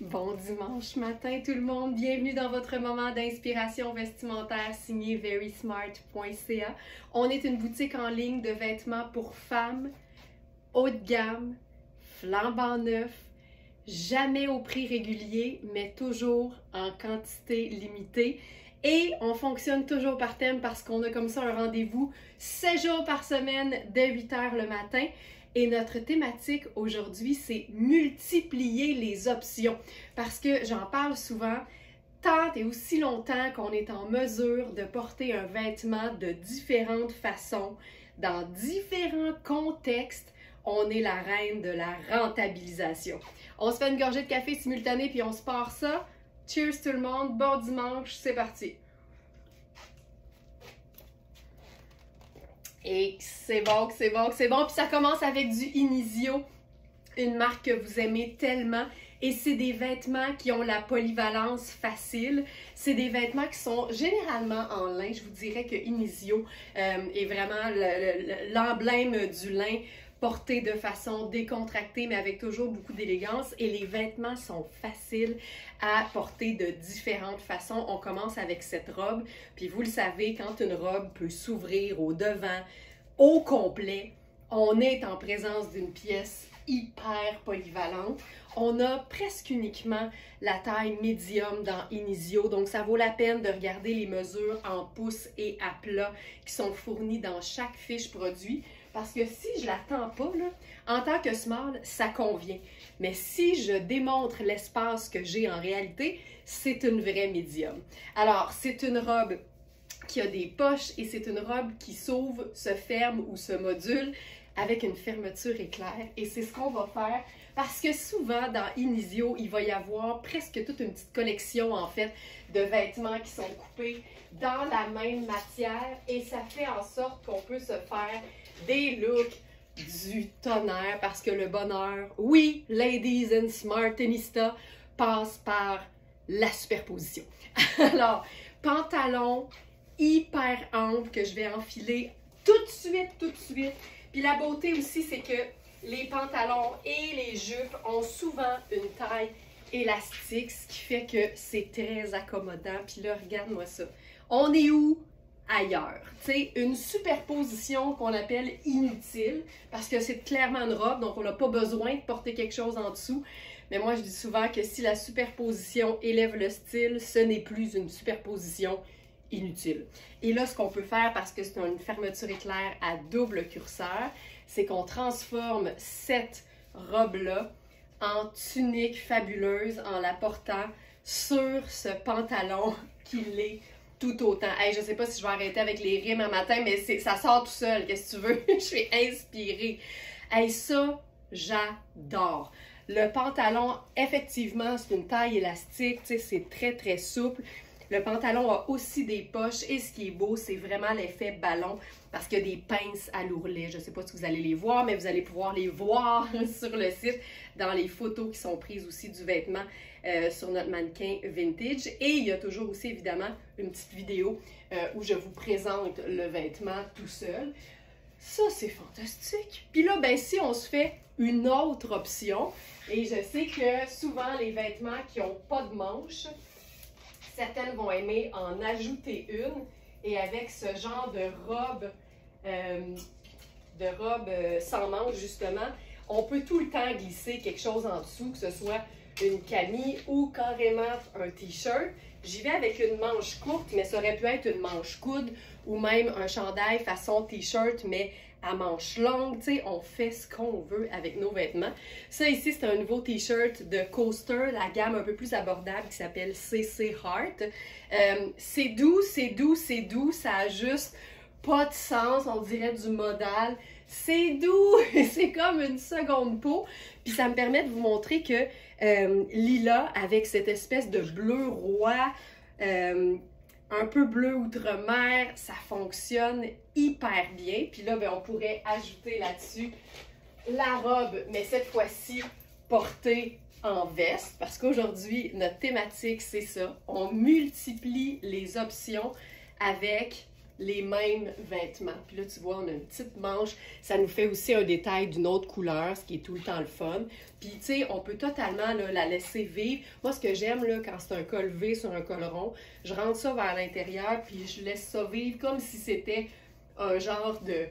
Bon dimanche matin tout le monde, bienvenue dans votre moment d'inspiration vestimentaire signé verysmart.ca. On est une boutique en ligne de vêtements pour femmes, haut de gamme, flambant neuf, jamais au prix régulier, mais toujours en quantité limitée. Et on fonctionne toujours par thème parce qu'on a comme ça un rendez-vous 7 jours par semaine dès 8 h le matin. Et notre thématique aujourd'hui, c'est multiplier les options. Parce que j'en parle souvent, tant et aussi longtemps qu'on est en mesure de porter un vêtement de différentes façons, dans différents contextes, on est la reine de la rentabilisation. On se fait une gorgée de café simultanée puis on se part ça. Cheers tout le monde, bon dimanche, c'est parti! Et c'est bon, c'est bon, c'est bon. Puis ça commence avec du Inizio, une marque que vous aimez tellement. Et c'est des vêtements qui ont la polyvalence facile. C'est des vêtements qui sont généralement en lin. Je vous dirais que Inizio est vraiment l'emblème du lin, porté de façon décontractée, mais avec toujours beaucoup d'élégance. Et les vêtements sont faciles à porter de différentes façons. On commence avec cette robe. Puis vous le savez, quand une robe peut s'ouvrir au devant, au complet, on est en présence d'une pièce hyper polyvalente. On a presque uniquement la taille médium dans Inizio, donc ça vaut la peine de regarder les mesures en pouces et à plat qui sont fournies dans chaque fiche produit. Parce que si je la tends pas, là, en tant que small, ça convient. Mais si je démontre l'espace que j'ai en réalité, c'est une vraie médium. Alors, c'est une robe qui a des poches et c'est une robe qui s'ouvre, se ferme ou se module avec une fermeture éclair. Et c'est ce qu'on va faire parce que souvent dans Inizio, il va y avoir presque toute une petite collection en fait de vêtements qui sont coupés dans la même matière et ça fait en sorte qu'on peut se faire des looks du tonnerre parce que le bonheur, oui, ladies and smartinista, passe par la superposition. Alors, pantalon hyper ample que je vais enfiler tout de suite. Puis la beauté aussi, c'est que les pantalons et les jupes ont souvent une taille élastique, ce qui fait que c'est très accommodant. Puis là, regarde-moi ça. On est où? Ailleurs. Tu sais, une superposition qu'on appelle inutile, parce que c'est clairement une robe, donc on n'a pas besoin de porter quelque chose en dessous. Mais moi, je dis souvent que si la superposition élève le style, ce n'est plus une superposition inutile. Et là, ce qu'on peut faire, parce que c'est une fermeture éclair à double curseur, c'est qu'on transforme cette robe-là en tunique fabuleuse en la portant sur ce pantalon qui l'est tout autant. Hey, je sais pas si je vais arrêter avec les rimes un matin, mais ça sort tout seul, qu'est-ce que tu veux? Je suis inspirée. Hey, ça, j'adore. Le pantalon, effectivement, c'est une taille élastique, tu sais, c'est très souple. Le pantalon a aussi des poches et ce qui est beau, c'est vraiment l'effet ballon parce qu'il y a des pinces à l'ourlet. Je ne sais pas si vous allez les voir, mais vous allez pouvoir les voir sur le site dans les photos qui sont prises aussi du vêtement sur notre mannequin vintage. Et il y a toujours aussi évidemment une petite vidéo où je vous présente le vêtement tout seul. Ça, c'est fantastique. Puis là, ben, si on se fait une autre option, et je sais que souvent les vêtements qui n'ont pas de manches, certaines vont aimer en ajouter une et avec ce genre de robe sans manches justement, on peut tout le temps glisser quelque chose en dessous, que ce soit une camie ou carrément un t-shirt. J'y vais avec une manche courte, mais ça aurait pu être une manche coude ou même un chandail façon t-shirt, mais à manches longues, tu sais, on fait ce qu'on veut avec nos vêtements. Ça ici, c'est un nouveau t-shirt de Coaster, la gamme un peu plus abordable qui s'appelle CC Heart. C'est doux, ça a juste pas de sens, on dirait du modal. C'est doux, c'est comme une seconde peau. Puis ça me permet de vous montrer que Lila, avec cette espèce de bleu roi, un peu bleu outre-mer, ça fonctionne hyper bien. Puis là, ben, on pourrait ajouter là-dessus la robe, mais cette fois-ci portée en veste, parce qu'aujourd'hui, notre thématique, c'est ça. On multiplie les options avec les mêmes vêtements. Puis là, tu vois, on a une petite manche. Ça nous fait aussi un détail d'une autre couleur, ce qui est tout le temps le fun. Puis, tu sais, on peut totalement là, la laisser vivre. Moi, ce que j'aime, là, quand c'est un col V sur un col rond, je rentre ça vers l'intérieur, puis je laisse ça vivre comme si c'était un genre de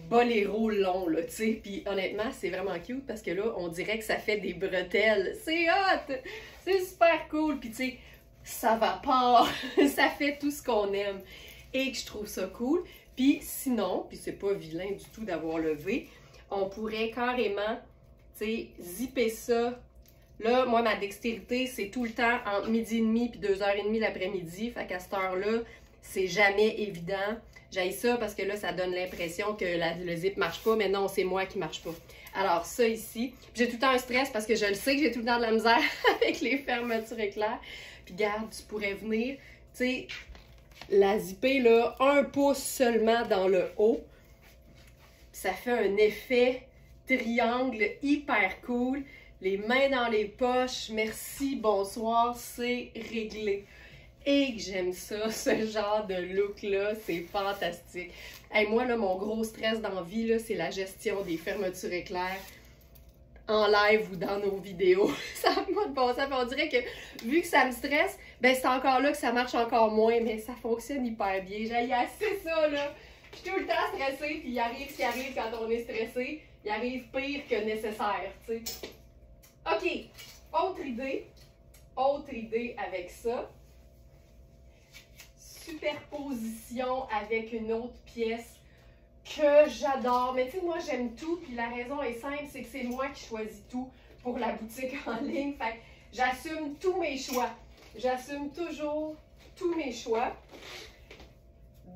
boléro long, là, tu sais. Puis, honnêtement, c'est vraiment cute parce que là, on dirait que ça fait des bretelles. C'est hot! C'est super cool! Puis, tu sais, ça va pas, ça fait tout ce qu'on aime et que je trouve ça cool. Puis sinon, puis c'est pas vilain du tout d'avoir le V, on pourrait carrément, tu sais, zipper ça. Là, moi, ma dextérité, c'est tout le temps entre midi et demi puis 2h30 l'après-midi. Fait qu'à cette heure-là, c'est jamais évident. J'haïs ça parce que là, ça donne l'impression que le zip marche pas, mais non, c'est moi qui marche pas. Alors, ça ici. J'ai tout le temps un stress parce que je le sais que j'ai tout le temps de la misère avec les fermetures éclairs. Puis garde, tu pourrais venir, tu sais, la zipper là, 1 pouce seulement dans le haut. Ça fait un effet triangle hyper cool. Les mains dans les poches, merci, bonsoir, c'est réglé. Et que j'aime ça, ce genre de look-là, c'est fantastique. Hey, moi, là, mon gros stress dans la vie, c'est la gestion des fermetures éclairs en live ou dans nos vidéos. Ça n'a pas de bon sens. On dirait que, vu que ça me stresse, ben c'est encore là que ça marche encore moins, mais ça fonctionne hyper bien. J'ai assez ça, là. Je suis tout le temps stressée, puis il arrive ce qui arrive quand on est stressé. Il arrive pire que nécessaire, tu sais. OK. Autre idée avec ça. Superposition avec une autre pièce que j'adore. Mais tu sais, moi, j'aime tout. Puis la raison est simple, c'est que c'est moi qui choisis tout pour la boutique en ligne. Fait que j'assume tous mes choix. J'assume toujours tous mes choix.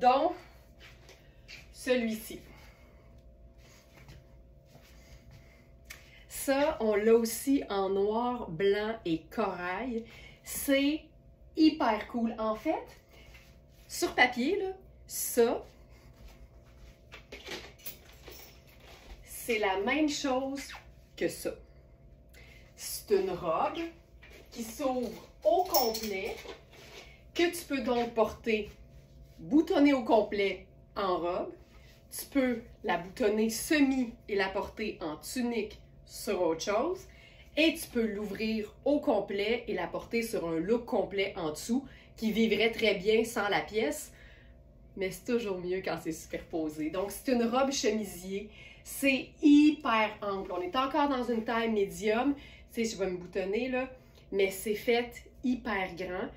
Donc, celui-ci. Ça, on l'a aussi en noir, blanc et corail. C'est hyper cool. En fait, sur papier, là, ça, c'est la même chose que ça. C'est une robe qui s'ouvre au complet, que tu peux donc porter boutonnée au complet en robe. Tu peux la boutonner semi et la porter en tunique sur autre chose. Et tu peux l'ouvrir au complet et la porter sur un look complet en dessous qui vivrait très bien sans la pièce. Mais c'est toujours mieux quand c'est superposé. Donc, c'est une robe chemisier. C'est hyper ample. On est encore dans une taille médium. Tu sais, je vais me boutonner là. Mais c'est fait hyper grand.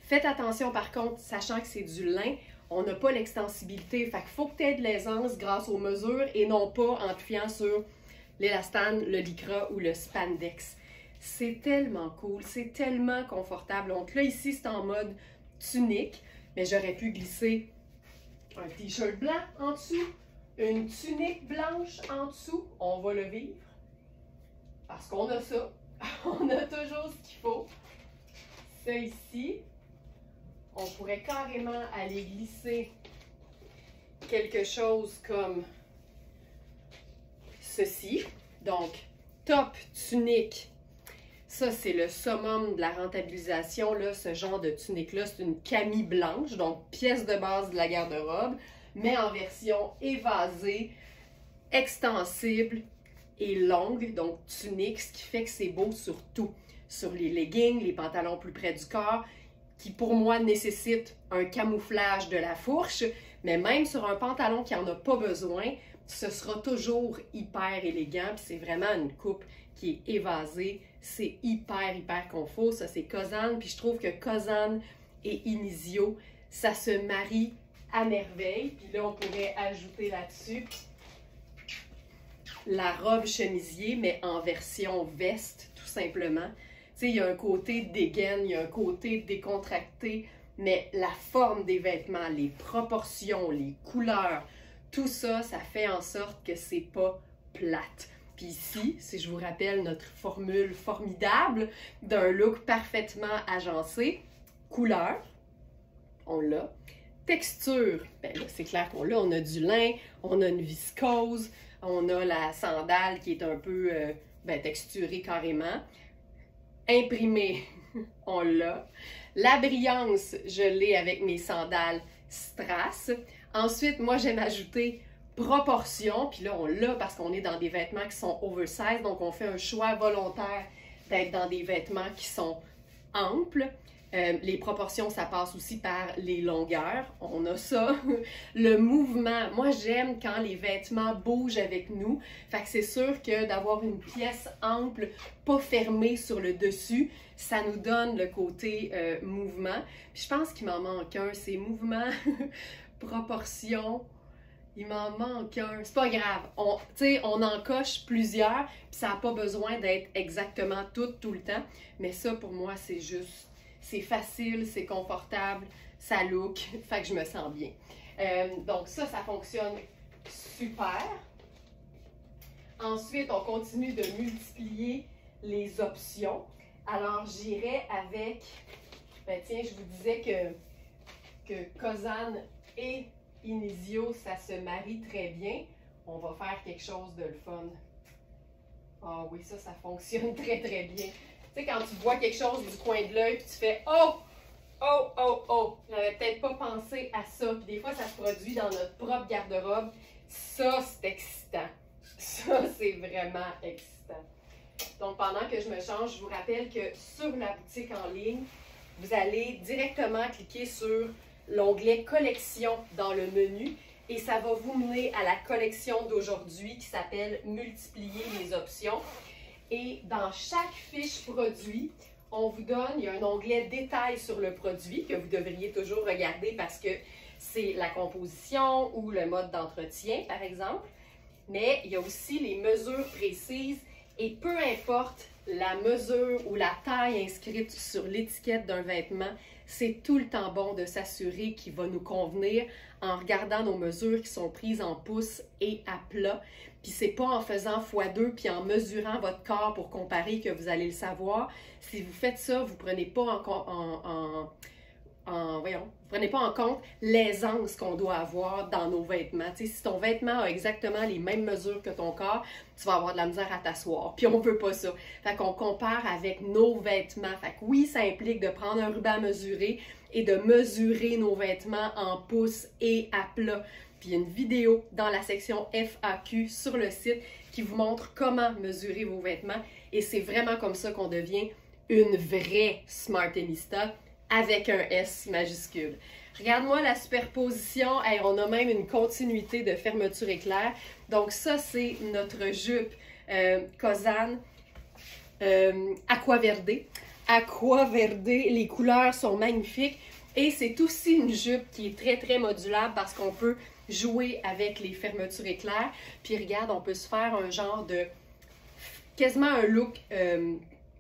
Faites attention par contre, sachant que c'est du lin, on n'a pas l'extensibilité. Fait qu'il faut que tu aies de l'aisance grâce aux mesures et non pas en te fiant sur l'élastane, le lycra ou le spandex. C'est tellement cool, c'est tellement confortable. Donc là, ici, c'est en mode tunique, mais j'aurais pu glisser un t-shirt blanc en dessous, une tunique blanche en dessous. On va le vivre parce qu'on a ça. On a toujours ce qu'il faut. Ça ici, on pourrait carrément aller glisser quelque chose comme ceci. Donc, top, tunique. Ça, c'est le summum de la rentabilisation. Là, ce genre de tunique-là, c'est une camie blanche, donc pièce de base de la garde-robe, mais en version évasée, extensible et longue, donc tunique, ce qui fait que c'est beau sur tout. Sur les leggings, les pantalons plus près du corps, qui pour moi nécessitent un camouflage de la fourche, mais même sur un pantalon qui n'en a pas besoin, ce sera toujours hyper élégant, puis c'est vraiment une coupe qui est évasée, c'est hyper confort. Ça c'est Kozan, puis je trouve que Kozan et Inizio, ça se marie à merveille. Puis là on pourrait ajouter là-dessus la robe chemisier, mais en version veste, tout simplement. Tu sais, il y a un côté dégaine, il y a un côté décontracté, mais la forme des vêtements, les proportions, les couleurs, tout ça, ça fait en sorte que c'est pas plate. Puis ici, si je vous rappelle notre formule formidable d'un look parfaitement agencé, couleur, on l'a. Texture, ben là, c'est clair qu'on l'a, on a du lin, on a une viscose, on a la sandale qui est un peu texturée carrément. Imprimée, on l'a. La brillance, je l'ai avec mes sandales strass. Ensuite, moi, j'aime ajouter proportion, puis là, on l'a parce qu'on est dans des vêtements qui sont oversize, donc on fait un choix volontaire d'être dans des vêtements qui sont amples. Les proportions, ça passe aussi par les longueurs. On a ça. Le mouvement. Moi, j'aime quand les vêtements bougent avec nous. Fait que c'est sûr que d'avoir une pièce ample, pas fermée sur le dessus, ça nous donne le côté mouvement. Puis je pense qu'il m'en manque un. C'est mouvement, proportion. Il m'en manque un. C'est pas grave. On en coche plusieurs, puis ça n'a pas besoin d'être exactement tout le temps. Mais ça, pour moi, c'est juste... C'est facile, c'est confortable, ça look, fait que je me sens bien. Donc ça fonctionne super. Ensuite, on continue de multiplier les options. Alors, j'irai avec, ben tiens, je vous disais que Kozan et Inizio, ça se marie très bien. On va faire quelque chose de le fun. Ah oui, ça fonctionne très bien. Tu sais, quand tu vois quelque chose du coin de l'œil, puis tu fais « Oh! Oh! Oh! Oh! » J'avais peut-être pas pensé à ça. Puis des fois, ça se produit dans notre propre garde-robe. Ça, c'est excitant. Ça, c'est vraiment excitant. Donc, pendant que je me change, je vous rappelle que sur la boutique en ligne, vous allez directement cliquer sur l'onglet « Collection » dans le menu. Et ça va vous mener à la collection d'aujourd'hui qui s'appelle « Multiplier les options ». Et dans chaque fiche produit, on vous donne, il y a un onglet détails sur le produit que vous devriez toujours regarder parce que c'est la composition ou le mode d'entretien, par exemple. Mais il y a aussi les mesures précises et peu importe la mesure ou la taille inscrite sur l'étiquette d'un vêtement, c'est tout le temps bon de s'assurer qu'il va nous convenir en regardant nos mesures qui sont prises en pouces et à plat. Puis c'est pas en faisant x2 puis en mesurant votre corps pour comparer que vous allez le savoir. Si vous faites ça, vous prenez pas vous prenez pas en compte l'aisance qu'on doit avoir dans nos vêtements. Tu sais, si ton vêtement a exactement les mêmes mesures que ton corps, tu vas avoir de la misère à t'asseoir. Puis on veut pas ça. Fait qu'on compare avec nos vêtements. Fait que oui, ça implique de prendre un ruban à mesurer et de mesurer nos vêtements en pouces et à plat. Puis il y a une vidéo dans la section FAQ sur le site qui vous montre comment mesurer vos vêtements. Et c'est vraiment comme ça qu'on devient une vraie Smartenista avec un S majuscule. Regarde-moi la superposition. Hey, on a même une continuité de fermeture éclair. Donc ça, c'est notre jupe Kozan Aqua Verde. Aqua Verde, les couleurs sont magnifiques. Et c'est aussi une jupe qui est très modulable parce qu'on peut jouer avec les fermetures éclairs. Puis regarde, on peut se faire un genre de... quasiment un look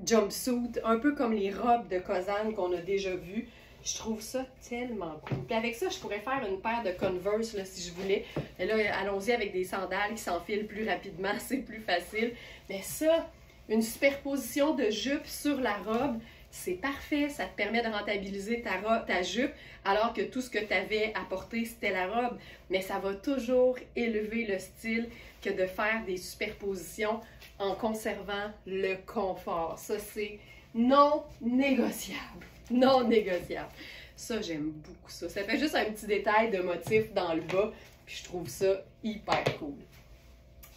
jumpsuit, un peu comme les robes de Kozan qu'on a déjà vues. Je trouve ça tellement cool. Puis avec ça, je pourrais faire une paire de Converse là, si je voulais. Mais là, allons-y avec des sandales qui s'enfilent plus rapidement, c'est plus facile. Mais ça, une superposition de jupe sur la robe, c'est parfait. Ça te permet de rentabiliser ta jupe alors que tout ce que tu avais à porter, c'était la robe. Mais ça va toujours élever le style que de faire des superpositions en conservant le confort. Ça, c'est non négociable. Non négociable. Ça, j'aime beaucoup ça. Ça fait juste un petit détail de motif dans le bas, puis je trouve ça hyper cool.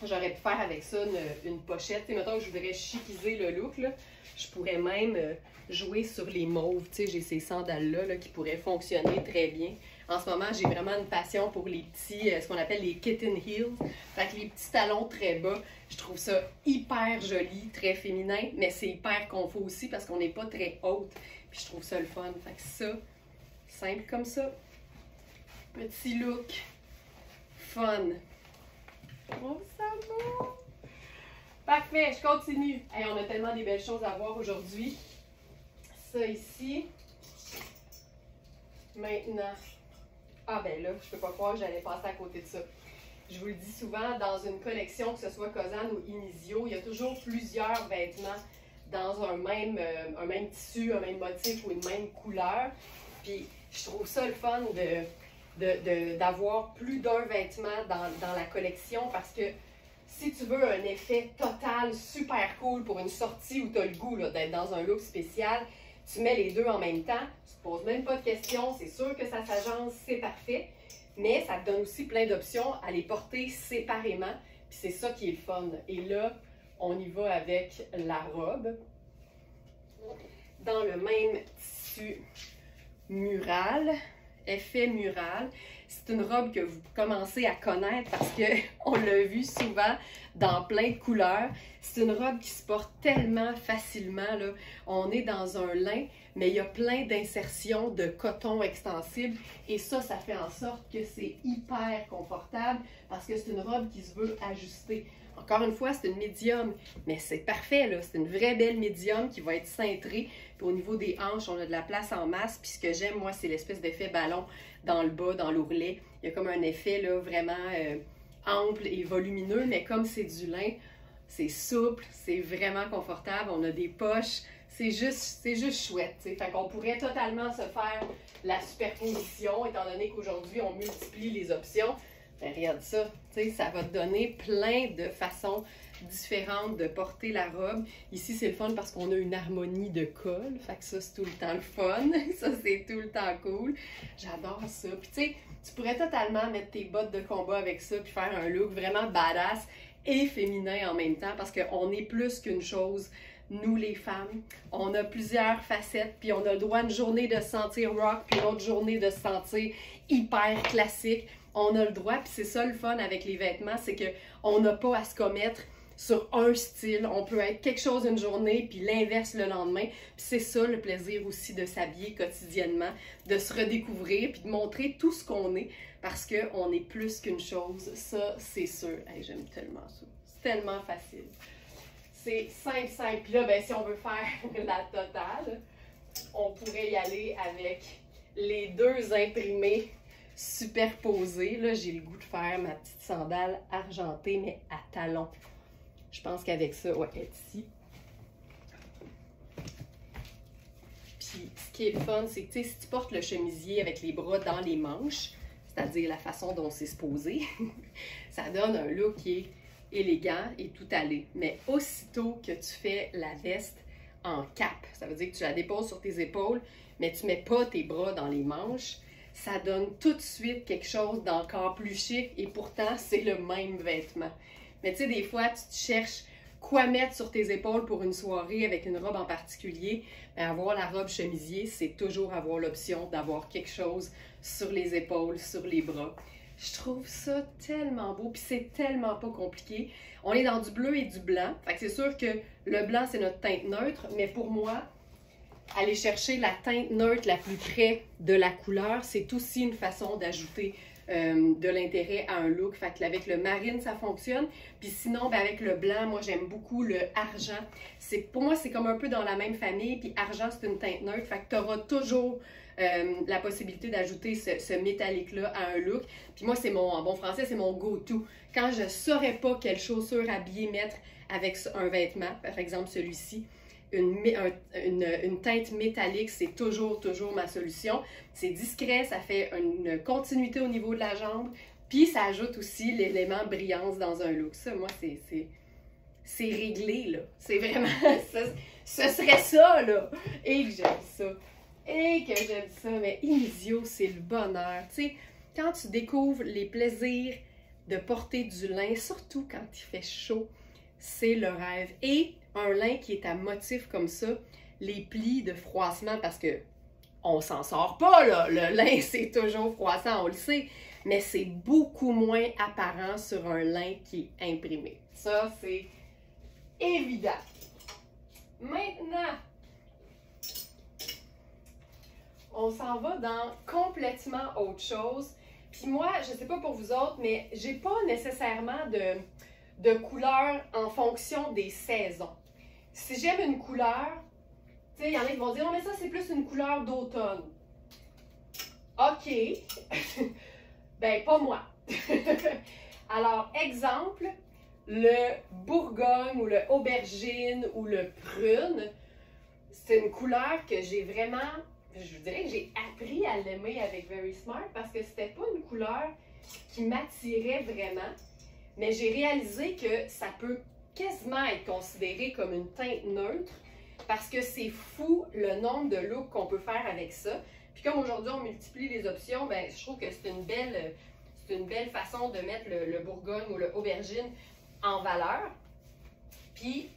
J'aurais pu faire avec ça une pochette. Tu sais, mettons que je voudrais chiquiser le look, là, je pourrais même jouer sur les mauves. Tu sais, j'ai ces sandales-là là, qui pourraient fonctionner très bien. En ce moment, j'ai vraiment une passion pour les petits, ce qu'on appelle les kitten heels. Fait que les petits talons très bas, je trouve ça hyper joli, très féminin, mais c'est hyper confort aussi parce qu'on n'est pas très haute. Puis je trouve ça le fun. Fait que ça, simple comme ça. Petit look fun. Oh, ça va! Parfait, je continue. Hey, on a tellement des belles choses à voir aujourd'hui. Ça ici. Maintenant. Ah ben là, je peux pas croire que j'allais passer à côté de ça. Je vous le dis souvent, dans une collection, que ce soit Kozan ou Inizio, il y a toujours plusieurs vêtements dans un même tissu, un même motif ou une même couleur. Puis je trouve ça le fun d'avoir plus d'un vêtement dans la collection parce que si tu veux un effet total, super cool pour une sortie où tu as le goût d'être dans un look spécial, Tu mets les deux en même temps, tu te poses même pas de questions, c'est sûr que ça s'agence, c'est parfait. Mais ça te donne aussi plein d'options à les porter séparément. Puis c'est ça qui est le fun. Et là, on y va avec la robe. Dans le même tissu mural, effet mural. C'est une robe que vous commencez à connaître parce qu'on l'a vu souvent dans plein de couleurs. C'est une robe qui se porte tellement facilement, là. On est dans un lin, mais il y a plein d'insertions de coton extensible et ça fait en sorte que c'est hyper confortable parce que c'est une robe qui se veut ajuster. Encore une fois, c'est une médium, mais c'est parfait, là. C'est une vraie belle médium qui va être cintrée. Puis au niveau des hanches, on a de la place en masse. Puis ce que j'aime, moi, c'est l'espèce d'effet ballon dans le bas, dans l'ourlet. Il y a comme un effet, là, vraiment ample et volumineux, mais comme c'est du lin, c'est souple, c'est vraiment confortable. On a des poches. C'est juste chouette, tu sais. Fait qu'on pourrait totalement se faire la superposition, étant donné qu'aujourd'hui, on multiplie les options. Ben, regarde ça, tu sais, ça va te donner plein de façons différentes de porter la robe. Ici, c'est le fun parce qu'on a une harmonie de col, fait que ça, c'est tout le temps le fun. Ça, c'est tout le temps cool. J'adore ça. Puis tu sais, tu pourrais totalement mettre tes bottes de combat avec ça puis faire un look vraiment badass et féminin en même temps parce qu'on est plus qu'une chose. Nous, les femmes, on a plusieurs facettes, puis on a le droit une journée de se sentir rock, puis une autre journée de se sentir hyper classique. On a le droit, puis c'est ça le fun avec les vêtements, c'est qu'on n'a pas à se commettre sur un style. On peut être quelque chose une journée, puis l'inverse le lendemain. Puis c'est ça le plaisir aussi de s'habiller quotidiennement, de se redécouvrir, puis de montrer tout ce qu'on est, parce qu'on est plus qu'une chose. Ça, c'est sûr. Hey, j'aime tellement ça. C'est tellement facile. C'est simple, simple. Puis là, ben, si on veut faire la totale, on pourrait y aller avec les deux imprimés superposés. Là, j'ai le goût de faire ma petite sandale argentée, mais à talons. Je pense qu'avec ça, ouais, elle est ici. Puis, ce qui est le fun, c'est que, tu sais, si tu portes le chemisier avec les bras dans les manches, c'est-à-dire la façon dont c'est supposé, ça donne un look qui est élégant et tout allé. Mais aussitôt que tu fais la veste en cap, ça veut dire que tu la déposes sur tes épaules, mais tu mets pas tes bras dans les manches, ça donne tout de suite quelque chose d'encore plus chic et pourtant c'est le même vêtement. Mais tu sais, des fois, tu te cherches quoi mettre sur tes épaules pour une soirée avec une robe en particulier. Mais avoir la robe chemisier, c'est toujours avoir l'option d'avoir quelque chose sur les épaules, sur les bras. Je trouve ça tellement beau, puis c'est tellement pas compliqué. On est dans du bleu et du blanc, fait que c'est sûr que le blanc, c'est notre teinte neutre, mais pour moi, aller chercher la teinte neutre la plus près de la couleur, c'est aussi une façon d'ajouter de l'intérêt à un look. Fait que avec le marine, ça fonctionne. Puis sinon, ben avec le blanc, moi, j'aime beaucoup le argent. Pour moi, c'est comme un peu dans la même famille, puis argent, c'est une teinte neutre. Fait que tu auras toujours la possibilité d'ajouter ce métallique-là à un look. Puis moi, en bon français, c'est mon go-to. Quand je ne saurais pas quelle chaussure habillée mettre avec un vêtement, par exemple celui-ci, une teinte métallique, c'est toujours ma solution. C'est discret, ça fait une continuité au niveau de la jambe, puis ça ajoute aussi l'élément brillance dans un look. Ça, moi, c'est réglé, là. C'est vraiment... ce serait ça, là! Et que j'aime ça! Et que j'aime ça! Mais Inizio, c'est le bonheur. Tu sais, quand tu découvres les plaisirs de porter du lin, surtout quand il fait chaud, c'est le rêve. Et un lin qui est à motif comme ça, les plis de froissement, parce que on s'en sort pas, là. Le lin, c'est toujours froissant, on le sait, mais c'est beaucoup moins apparent sur un lin qui est imprimé. Ça, c'est évident. Maintenant, on s'en va dans complètement autre chose. Puis moi, je sais pas pour vous autres, mais j'ai pas nécessairement de couleur en fonction des saisons. Si j'aime une couleur, tu sais, il y en a qui vont dire « Non, mais ça, c'est plus une couleur d'automne. » OK. Ben, pas moi. Alors, exemple, le bourgogne ou le aubergine ou le prune, c'est une couleur que j'ai vraiment, je vous dirais que j'ai appris à l'aimer avec Very Smart parce que c'était pas une couleur qui m'attirait vraiment, mais j'ai réalisé que ça peut quasiment être considéré comme une teinte neutre, parce que c'est fou le nombre de looks qu'on peut faire avec ça. Puis comme aujourd'hui, on multiplie les options, ben, je trouve que c'est une belle façon de mettre le bourgogne ou le aubergine en valeur. Puis,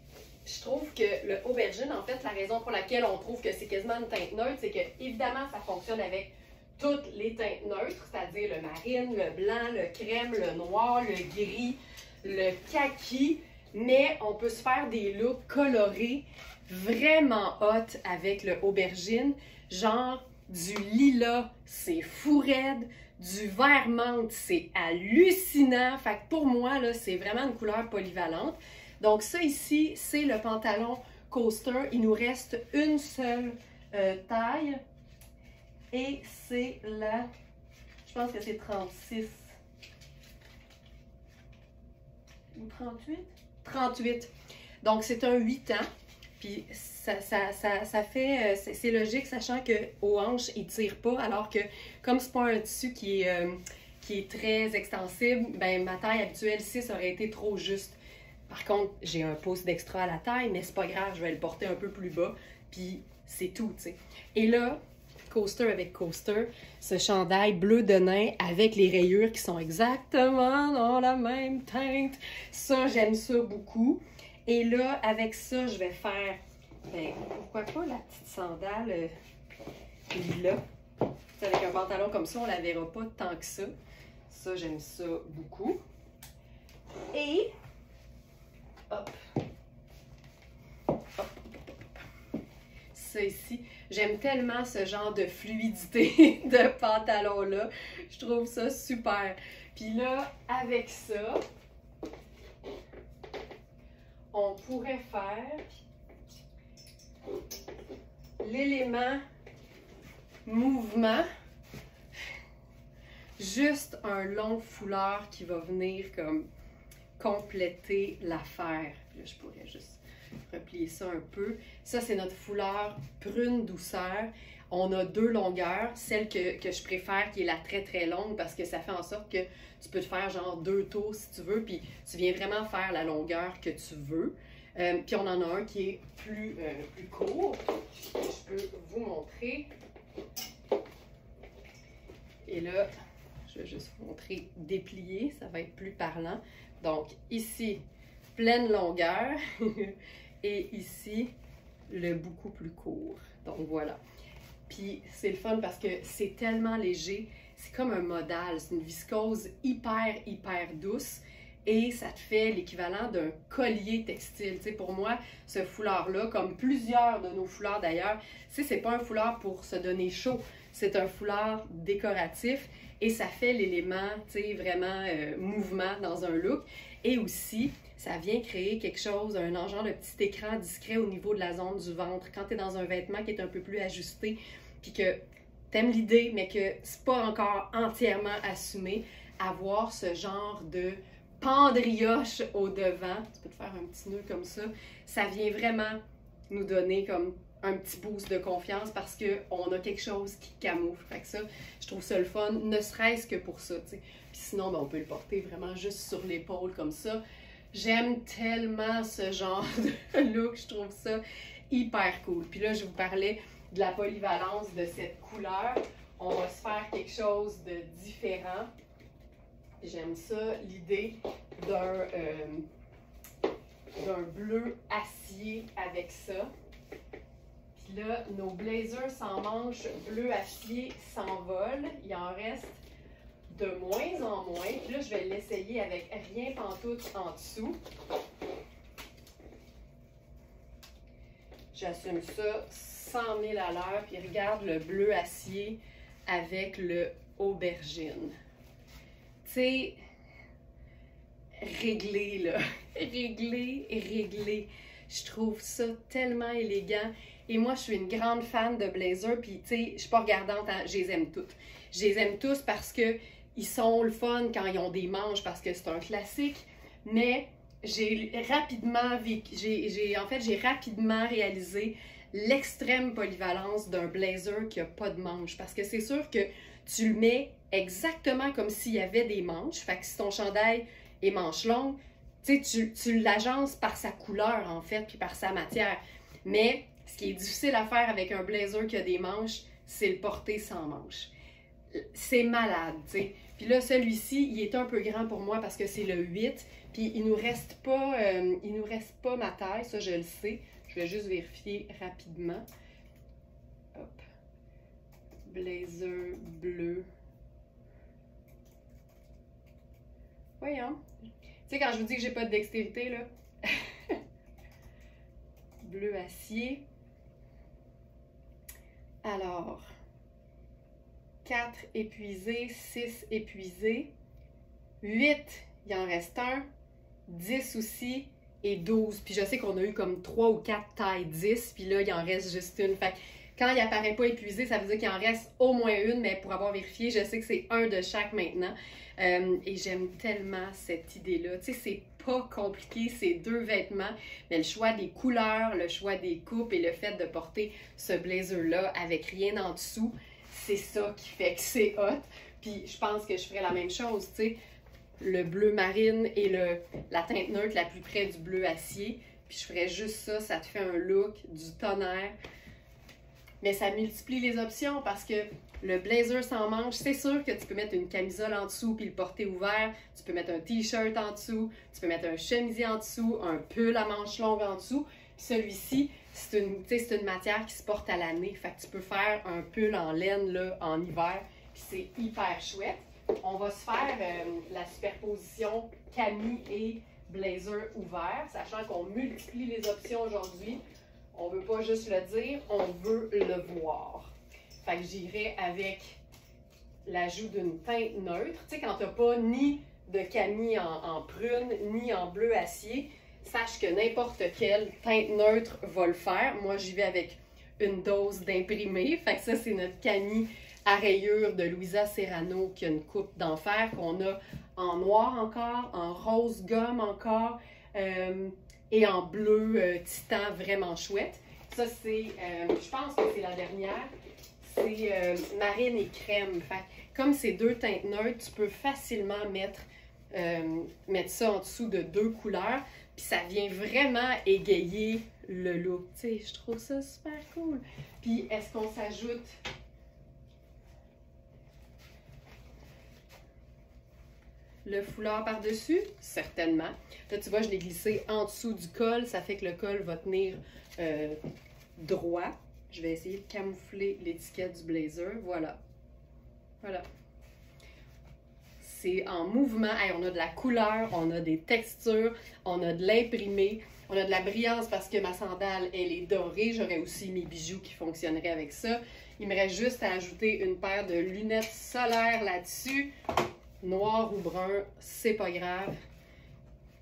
je trouve que le aubergine, en fait, la raison pour laquelle on trouve que c'est quasiment une teinte neutre, c'est que, évidemment, ça fonctionne avec toutes les teintes neutres, c'est-à-dire le marine, le blanc, le crème, le noir, le gris, le kaki, mais on peut se faire des looks colorés vraiment hot avec le aubergine, genre du lilas, c'est fou raide, du vert menthe, c'est hallucinant. Fait que pour moi, là, c'est vraiment une couleur polyvalente. Donc ça ici, c'est le pantalon coaster. Il nous reste une seule taille. Et c'est la, je pense que c'est 36. Ou 38? 38. Donc c'est un 8 ans. Puis ça fait, c'est logique, sachant qu'aux hanches, il ne tire pas, alors que comme c'est pas un tissu qui est très extensible, ben ma taille habituelle 6 aurait été trop juste. Par contre, j'ai un pouce d'extra à la taille, mais c'est pas grave, je vais le porter un peu plus bas, puis c'est tout, tu sais. Et là, coaster avec coaster, ce chandail bleu de nain avec les rayures qui sont exactement dans la même teinte. Ça, j'aime ça beaucoup. Et là, avec ça, je vais faire, ben, pourquoi pas la petite sandale là. Avec un pantalon comme ça, on la verra pas tant que ça. Ça, j'aime ça beaucoup. Et, hop, hop, ça ici, j'aime tellement ce genre de fluidité de pantalon-là. Je trouve ça super. Puis là, avec ça, on pourrait faire l'élément mouvement, juste un long foulard qui va venir comme compléter l'affaire. Là, je pourrais juste replier ça un peu. Ça, c'est notre foulard prune douceur. On a deux longueurs, celle que je préfère, qui est la très très longue, parce que ça fait en sorte que tu peux te faire genre 2 tours si tu veux, puis tu viens vraiment faire la longueur que tu veux. Puis on en a un qui est plus court. Je peux vous montrer. Et là, je vais juste vous montrer déplié, ça va être plus parlant. Donc ici, pleine longueur. Et ici, le beaucoup plus court. Donc voilà. Puis c'est le fun parce que c'est tellement léger. C'est comme un modal. C'est une viscose hyper douce. Et ça te fait l'équivalent d'un collier textile. Tu sais, pour moi, ce foulard-là, comme plusieurs de nos foulards d'ailleurs, c'est pas un foulard pour se donner chaud. C'est un foulard décoratif et ça fait l'élément, tu sais, vraiment mouvement dans un look. Et aussi, ça vient créer quelque chose, un genre de petit écran discret au niveau de la zone du ventre. Quand tu es dans un vêtement qui est un peu plus ajusté, puis que tu aimes l'idée, mais que c'est pas encore entièrement assumé, avoir ce genre de pendrioche au devant, tu peux te faire un petit nœud comme ça vient vraiment nous donner comme un petit boost de confiance parce qu'on a quelque chose qui camoufle. Fait que ça, je trouve ça le fun, ne serait-ce que pour ça, tu sais. Puis sinon, ben, on peut le porter vraiment juste sur l'épaule comme ça. J'aime tellement ce genre de look, je trouve ça hyper cool. Puis là, je vous parlais de la polyvalence de cette couleur. On va se faire quelque chose de différent. J'aime ça, l'idée d'un bleu acier avec ça. Puis là, nos blazers sans manches bleu acier s'envolent. Il en reste de moins en moins. Puis là, je vais l'essayer avec rien pantoute en dessous. J'assume ça 100 000 à l'heure. Puis regarde le bleu acier avec le aubergine. Tu sais, réglé, là. réglé. Je trouve ça tellement élégant. Et moi, je suis une grande fan de blazers. Puis, tu sais, je suis pas regardante, hein, je les aime toutes. Je les aime tous parce que ils sont le fun quand ils ont des manches, parce que c'est un classique. Mais j'ai rapidement réalisé l'extrême polyvalence d'un blazer qui n'a pas de manches. Parce que c'est sûr que tu le mets exactement comme s'il y avait des manches. Fait que si ton chandail est manche longue, tu l'agences par sa couleur, en fait, puis par sa matière. Mais Ce qui est difficile à faire avec un blazer qui a des manches, c'est le porter sans manches. C'est malade, tu sais. Puis là, celui-ci, il est un peu grand pour moi parce que c'est le 8. Puis il nous reste pas ma taille, ça je le sais. Je vais juste vérifier rapidement. Hop. Blazer bleu. Voyons. Tu sais, quand je vous dis que j'ai pas de dextérité, là. Bleu acier. Alors, 4 épuisés, 6 épuisés, 8, il en reste un, 10 aussi, et 12. Puis je sais qu'on a eu comme 3 ou 4 tailles 10, puis là, il en reste juste une. Fait que quand il apparaît pas épuisé, ça veut dire qu'il en reste au moins une, mais pour avoir vérifié, je sais que c'est un de chaque maintenant. Et j'aime tellement cette idée-là. Tu sais, c'est pas compliqué, c'est 2 vêtements, mais le choix des couleurs, le choix des coupes et le fait de porter ce blazer-là avec rien en dessous, c'est ça qui fait que c'est hot. Puis je pense que je ferais la même chose, tu sais, le bleu marine et la teinte neutre la plus près du bleu acier. Puis je ferais juste ça, ça te fait un look du tonnerre. Mais ça multiplie les options parce que le blazer sans manches, c'est sûr que tu peux mettre une camisole en dessous puis le porter ouvert. Tu peux mettre un t-shirt en dessous. Tu peux mettre un chemisier en dessous, un pull à manches longues en dessous. Puis celui-ci, c'est une matière qui se porte à l'année. Fait que tu peux faire un pull en laine là, en hiver. Puis c'est hyper chouette. On va se faire la superposition cami et blazer ouvert, sachant qu'on multiplie les options aujourd'hui. On veut pas juste le dire, on veut le voir. Fait que j'irai avec l'ajout d'une teinte neutre. Tu sais, quand t'as pas ni de cami en prune, ni en bleu acier, sache que n'importe quelle teinte neutre va le faire. Moi, j'y vais avec une dose d'imprimé. Fait que ça, c'est notre cami à rayures de Louisa Serrano qui a une coupe d'enfer qu'on a en noir encore, en rose gomme encore, et en bleu titan vraiment chouette. Ça, c'est, je pense que c'est la dernière, c'est marine et crème. Fait, comme c'est 2 teintes neutres, tu peux facilement mettre ça en dessous de 2 couleurs, puis ça vient vraiment égayer le look. Tu sais, je trouve ça super cool. Puis, est-ce qu'on s'ajoute le foulard par-dessus? Certainement. Là, tu vois, je l'ai glissé en dessous du col. Ça fait que le col va tenir droit. Je vais essayer de camoufler l'étiquette du blazer. Voilà. Voilà. C'est en mouvement. Hey, on a de la couleur, on a des textures, on a de l'imprimé, on a de la brillance parce que ma sandale, elle est dorée. J'aurais aussi mes bijoux qui fonctionneraient avec ça. Il me reste juste à ajouter une paire de lunettes solaires là-dessus. Noir ou brun, c'est pas grave.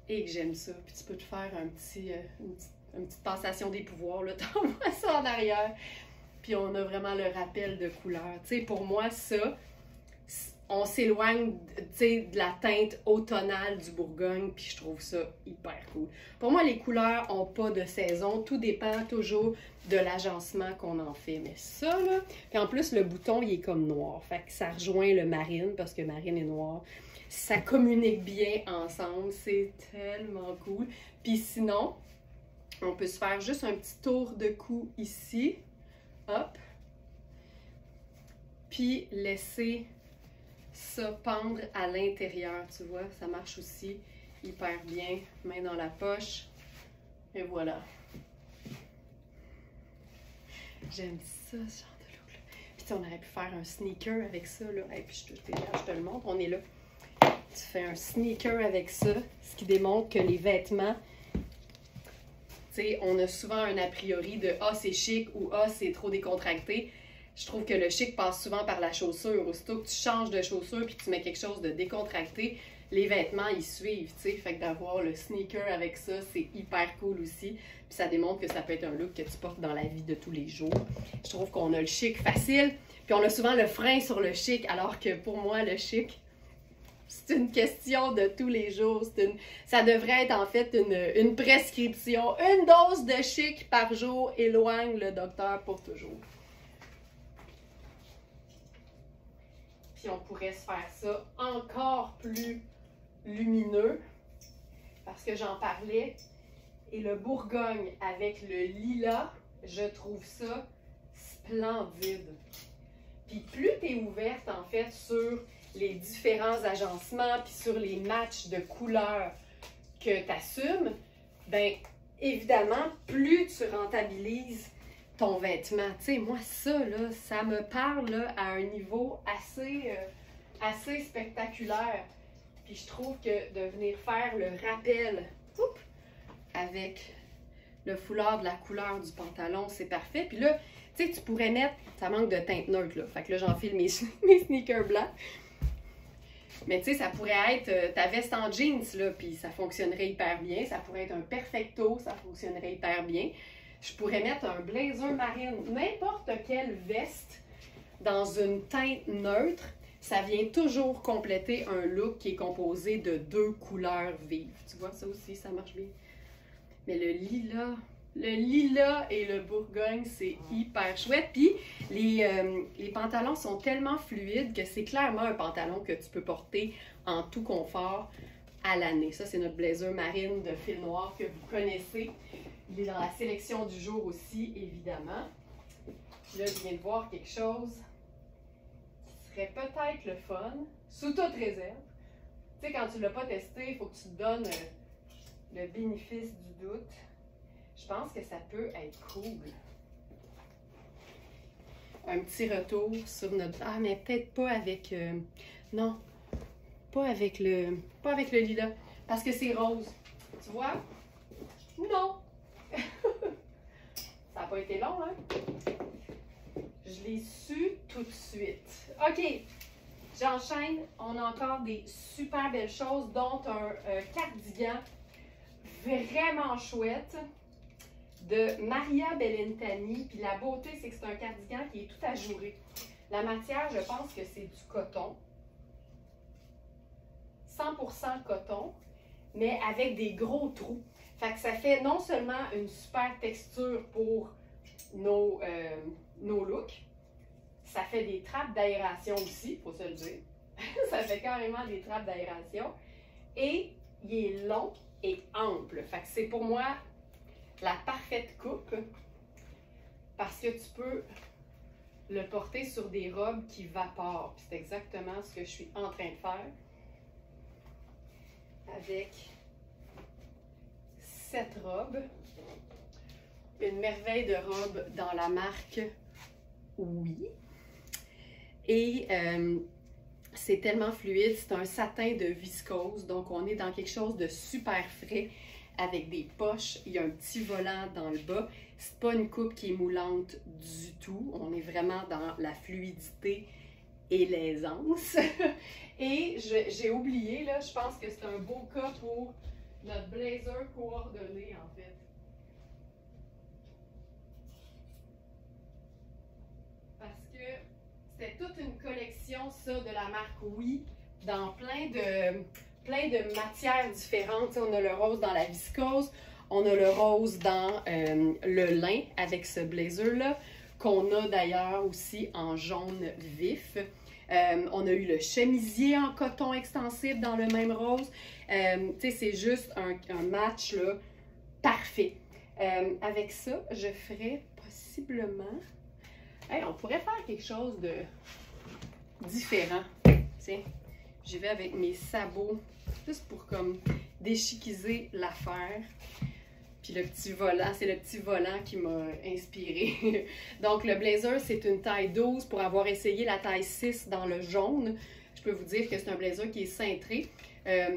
Et que j'aime ça. Puis tu peux te faire une petite passation des pouvoirs, là, t'envoies ça en arrière. Puis on a vraiment le rappel de couleur. Tu sais, pour moi, ça, on s'éloigne, tu sais, de la teinte automnale du Bourgogne, puis je trouve ça hyper cool. Pour moi, les couleurs n'ont pas de saison. Tout dépend toujours de l'agencement qu'on en fait. Mais ça, là, puis en plus, le bouton, il est comme noir. Fait que ça rejoint le marine, parce que marine est noir. Ça communique bien ensemble. C'est tellement cool. Puis sinon, on peut se faire juste un petit tour de cou ici. Hop. Puis laisser ça pendre à l'intérieur, tu vois. Ça marche aussi hyper bien. Main dans la poche. Et voilà. J'aime ça, ce genre de look-là. Puis on aurait pu faire un sneaker avec ça, là. Et puis je te le montre, on est là. Tu fais un sneaker avec ça, ce qui démontre que les vêtements, tu sais, on a souvent un a priori de « Ah, c'est chic » ou « Ah, c'est trop décontracté ». Je trouve que le chic passe souvent par la chaussure. Aussitôt que tu changes de chaussure puis que tu mets quelque chose de décontracté, les vêtements, ils suivent, tu sais. Fait que d'avoir le sneaker avec ça, c'est hyper cool aussi. Puis ça démontre que ça peut être un look que tu portes dans la vie de tous les jours. Je trouve qu'on a le chic facile, puis on a souvent le frein sur le chic, alors que pour moi, le chic, c'est une question de tous les jours. Ça devrait être en fait une prescription. Une dose de chic par jour éloigne le docteur pour toujours. Puis on pourrait se faire ça encore plus lumineux, parce que j'en parlais. Et le Bourgogne avec le lilas Je trouve ça splendide. Puis plus tu es ouverte, en fait, sur les différents agencements, puis sur les matchs de couleurs que tu assumes, bien, évidemment, plus tu rentabilises ton vêtement. Tu sais, moi, ça, là, ça me parle là, à un niveau assez spectaculaire. Puis je trouve que de venir faire le rappel avec le foulard de la couleur du pantalon, c'est parfait. Puis là, tu sais, tu pourrais mettre, ça manque de teinte neutre, là. Fait que là, j'enfile mes sneakers blancs. Mais tu sais, ça pourrait être ta veste en jeans, là, puis ça fonctionnerait hyper bien. Ça pourrait être un perfecto, ça fonctionnerait hyper bien. Je pourrais mettre un blazer marine, n'importe quelle veste dans une teinte neutre. Ça vient toujours compléter un look qui est composé de 2 couleurs vives. Tu vois, ça aussi, ça marche bien. Mais le lilas et le bourgogne, c'est hyper chouette. Puis, les pantalons sont tellement fluides que c'est clairement un pantalon que tu peux porter en tout confort à l'année. Ça, c'est notre blazer marine de fil noir que vous connaissez. Il est dans la sélection du jour aussi, évidemment. Puis là, je viens de voir quelque chose qui serait peut-être le fun, sous toute réserve. Tu sais, quand tu ne l'as pas testé, il faut que tu te donnes le bénéfice du doute. Je pense que ça peut être cool. Un petit retour sur notre... Ah, mais peut-être pas avec... non, pas avec le lilas. Parce que c'est rose. Tu vois? Non! Ça n'a pas été long, hein? Je l'ai su tout de suite. OK, j'enchaîne. On a encore des super belles choses, dont un cardigan vraiment chouette de Maria Bellintani. Puis la beauté, c'est que c'est un cardigan qui est tout ajouré. La matière, je pense que c'est du coton. 100% coton, mais avec des gros trous. Fait que ça fait non seulement une super texture pour nos looks, ça fait des trappes d'aération aussi, il faut se le dire. Ça fait carrément des trappes d'aération. Et il est long et ample. Fait que c'est pour moi la parfaite coupe parce que tu peux le porter sur des robes qui vaporent. C'est exactement ce que je suis en train de faire avec cette robe. Une merveille de robe dans la marque Oui. Et c'est tellement fluide, c'est un satin de viscose, donc on est dans quelque chose de super frais avec des poches, il y a un petit volant dans le bas. C'est pas une coupe qui est moulante du tout, on est vraiment dans la fluidité et l'aisance. Et j'ai oublié, là, je pense que c'est un beau cas pour notre blazer coordonné en fait. Parce que c'était toute une collection, ça, de la marque Oui, dans plein de matières différentes. T'sais, on a le rose dans la viscose, on a le rose dans le lin avec ce blazer-là, qu'on a d'ailleurs aussi en jaune vif. On a eu le chemisier en coton extensible dans le même rose. C'est juste un match là, parfait. Avec ça, je ferais possiblement... Hey, on pourrait faire quelque chose de différent. Tiens, j'y vais avec mes sabots, juste pour comme déchiquiser l'affaire. Puis le petit volant, c'est le petit volant qui m'a inspiré. Donc le blazer, c'est une taille 12 pour avoir essayé la taille 6 dans le jaune. Je peux vous dire que c'est un blazer qui est cintré.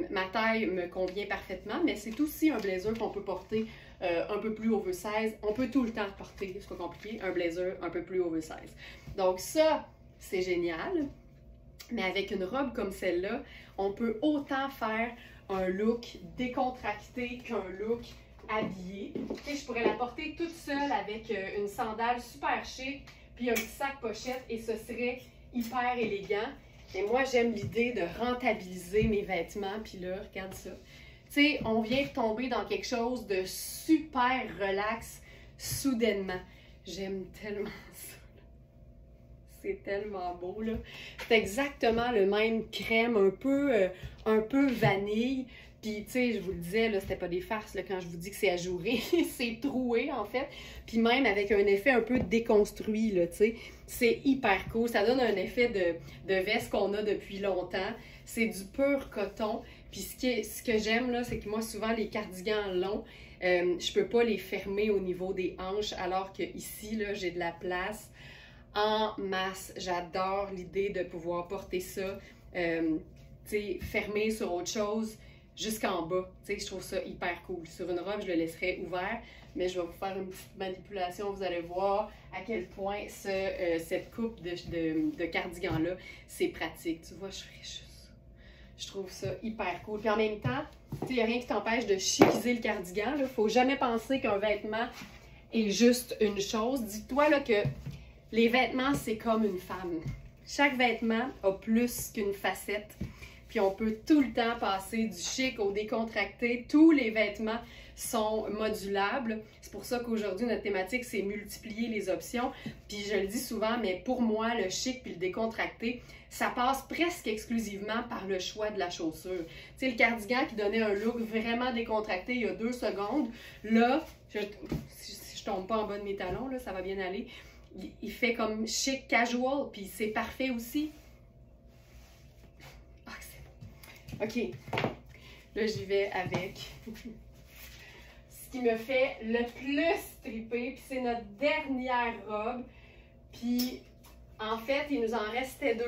Ma taille me convient parfaitement, mais c'est aussi un blazer qu'on peut porter un peu plus oversize. On peut tout le temps porter, c'est pas compliqué, un blazer un peu plus oversize. Donc ça, c'est génial. Mais avec une robe comme celle-là, on peut autant faire un look décontracté qu'un look habillée. Je pourrais la porter toute seule avec une sandale super chic, puis un petit sac pochette, et ce serait hyper élégant. Et moi, j'aime l'idée de rentabiliser mes vêtements, puis là, regarde ça. Tu sais, on vient de tomber dans quelque chose de super relax, soudainement. J'aime tellement ça. C'est tellement beau, là. C'est exactement le même crème, un peu vanille. Puis, tu sais, je vous le disais, là, c'était pas des farces, là, quand je vous dis que c'est ajouré, c'est troué, en fait. Puis même avec un effet un peu déconstruit, là, tu sais. C'est hyper cool. Ça donne un effet de veste qu'on a depuis longtemps. C'est du pur coton. Puis ce que j'aime, là, c'est que moi, souvent, les cardigans longs, je peux pas les fermer au niveau des hanches, alors que ici, là, j'ai de la place en masse. J'adore l'idée de pouvoir porter ça, tu sais, fermé sur autre chose, jusqu'en bas. Tu sais, je trouve ça hyper cool. Sur une robe, je le laisserais ouvert, mais je vais vous faire une petite manipulation. Vous allez voir à quel point cette coupe de cardigan-là, c'est pratique. Tu vois, je ferais juste ça. Je trouve ça hyper cool. Puis en même temps, tu sais, il n'y a rien qui t'empêche de chiquiser le cardigan. Il ne faut jamais penser qu'un vêtement est juste une chose. Dis-toi là, que les vêtements, c'est comme une femme. Chaque vêtement a plus qu'une facette. Puis on peut tout le temps passer du chic au décontracté. Tous les vêtements sont modulables. C'est pour ça qu'aujourd'hui, notre thématique, c'est multiplier les options. Puis je le dis souvent, mais pour moi, le chic puis le décontracté, ça passe presque exclusivement par le choix de la chaussure. Tu sais, le cardigan qui donnait un look vraiment décontracté il y a 2 secondes, là, si je tombe pas en bas de mes talons, là, ça va bien aller. Il fait comme chic casual, puis c'est parfait aussi. Ah, c'est bon. OK. Là, j'y vais avec ce qui me fait le plus triper, puis c'est notre dernière robe. Puis, en fait, il nous en restait 2.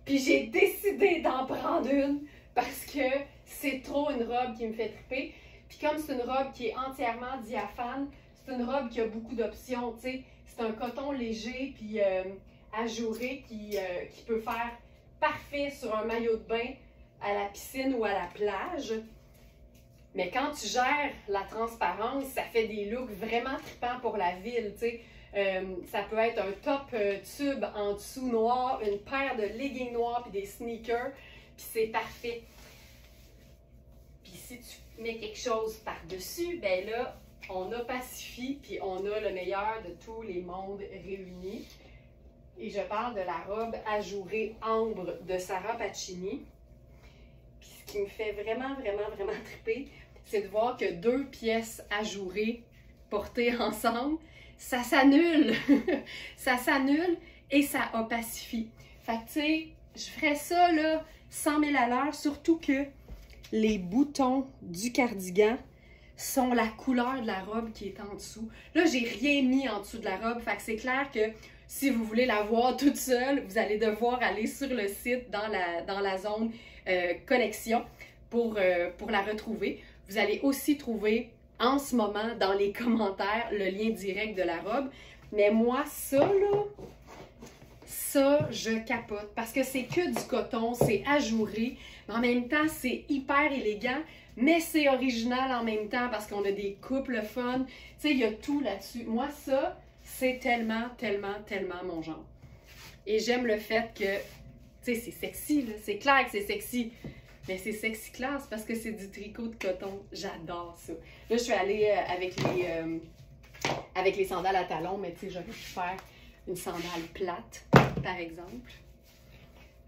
Puis j'ai décidé d'en prendre une parce que c'est trop une robe qui me fait triper. Puis comme c'est une robe qui est entièrement diaphane, c'est une robe qui a beaucoup d'options, tu sais. C'est un coton léger puis ajouré qui peut faire parfait sur un maillot de bain à la piscine ou à la plage. Mais quand tu gères la transparence, ça fait des looks vraiment tripants pour la ville, tu sais. Ça peut être un top tube en dessous noir, une paire de leggings noirs puis des sneakers, puis c'est parfait. Puis si tu mets quelque chose par-dessus, ben là, on a Pacifie, puis on a le meilleur de tous les mondes réunis. Et je parle de la robe ajourée ambre de Sarah Pacini. Puis ce qui me fait vraiment triper, c'est de voir que 2 pièces ajourées portées ensemble, ça s'annule. Ça s'annule et ça opacifie. Fait que tu sais, je ferais ça là 100 000 à l'heure, surtout que les boutons du cardigan sont la couleur de la robe qui est en dessous. Là, j'ai rien mis en dessous de la robe, fait que c'est clair que si vous voulez la voir toute seule, vous allez devoir aller sur le site dans la zone collection pour la retrouver. Vous allez aussi trouver en ce moment dans les commentaires le lien direct de la robe. Mais moi, ça là, ça, je capote parce que c'est que du coton, c'est ajouré, mais en même temps, c'est hyper élégant. Mais c'est original en même temps parce qu'on a des coupes le fun. Tu sais, il y a tout là-dessus. Moi, ça, c'est tellement mon genre. Et j'aime le fait que, tu sais, c'est sexy, là. C'est clair que c'est sexy. Mais c'est sexy classe parce que c'est du tricot de coton. J'adore ça. Là, je suis allée avec les sandales à talons, mais tu sais, j'aurais pu faire une sandale plate, par exemple.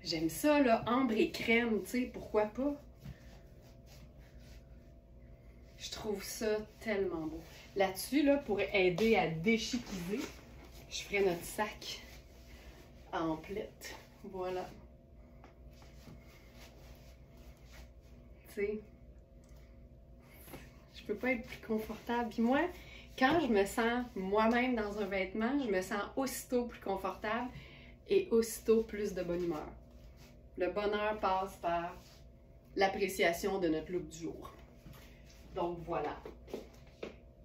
J'aime ça, là, ambre et crème, tu sais, pourquoi pas? Je trouve ça tellement beau. Là-dessus, là, pour aider à déchiquiser, je ferai notre sac en plettes. Voilà. Tu sais, je peux pas être plus confortable. Puis moi, quand je me sens moi-même dans un vêtement, je me sens aussitôt plus confortable et aussitôt plus de bonne humeur. Le bonheur passe par l'appréciation de notre look du jour. Donc voilà.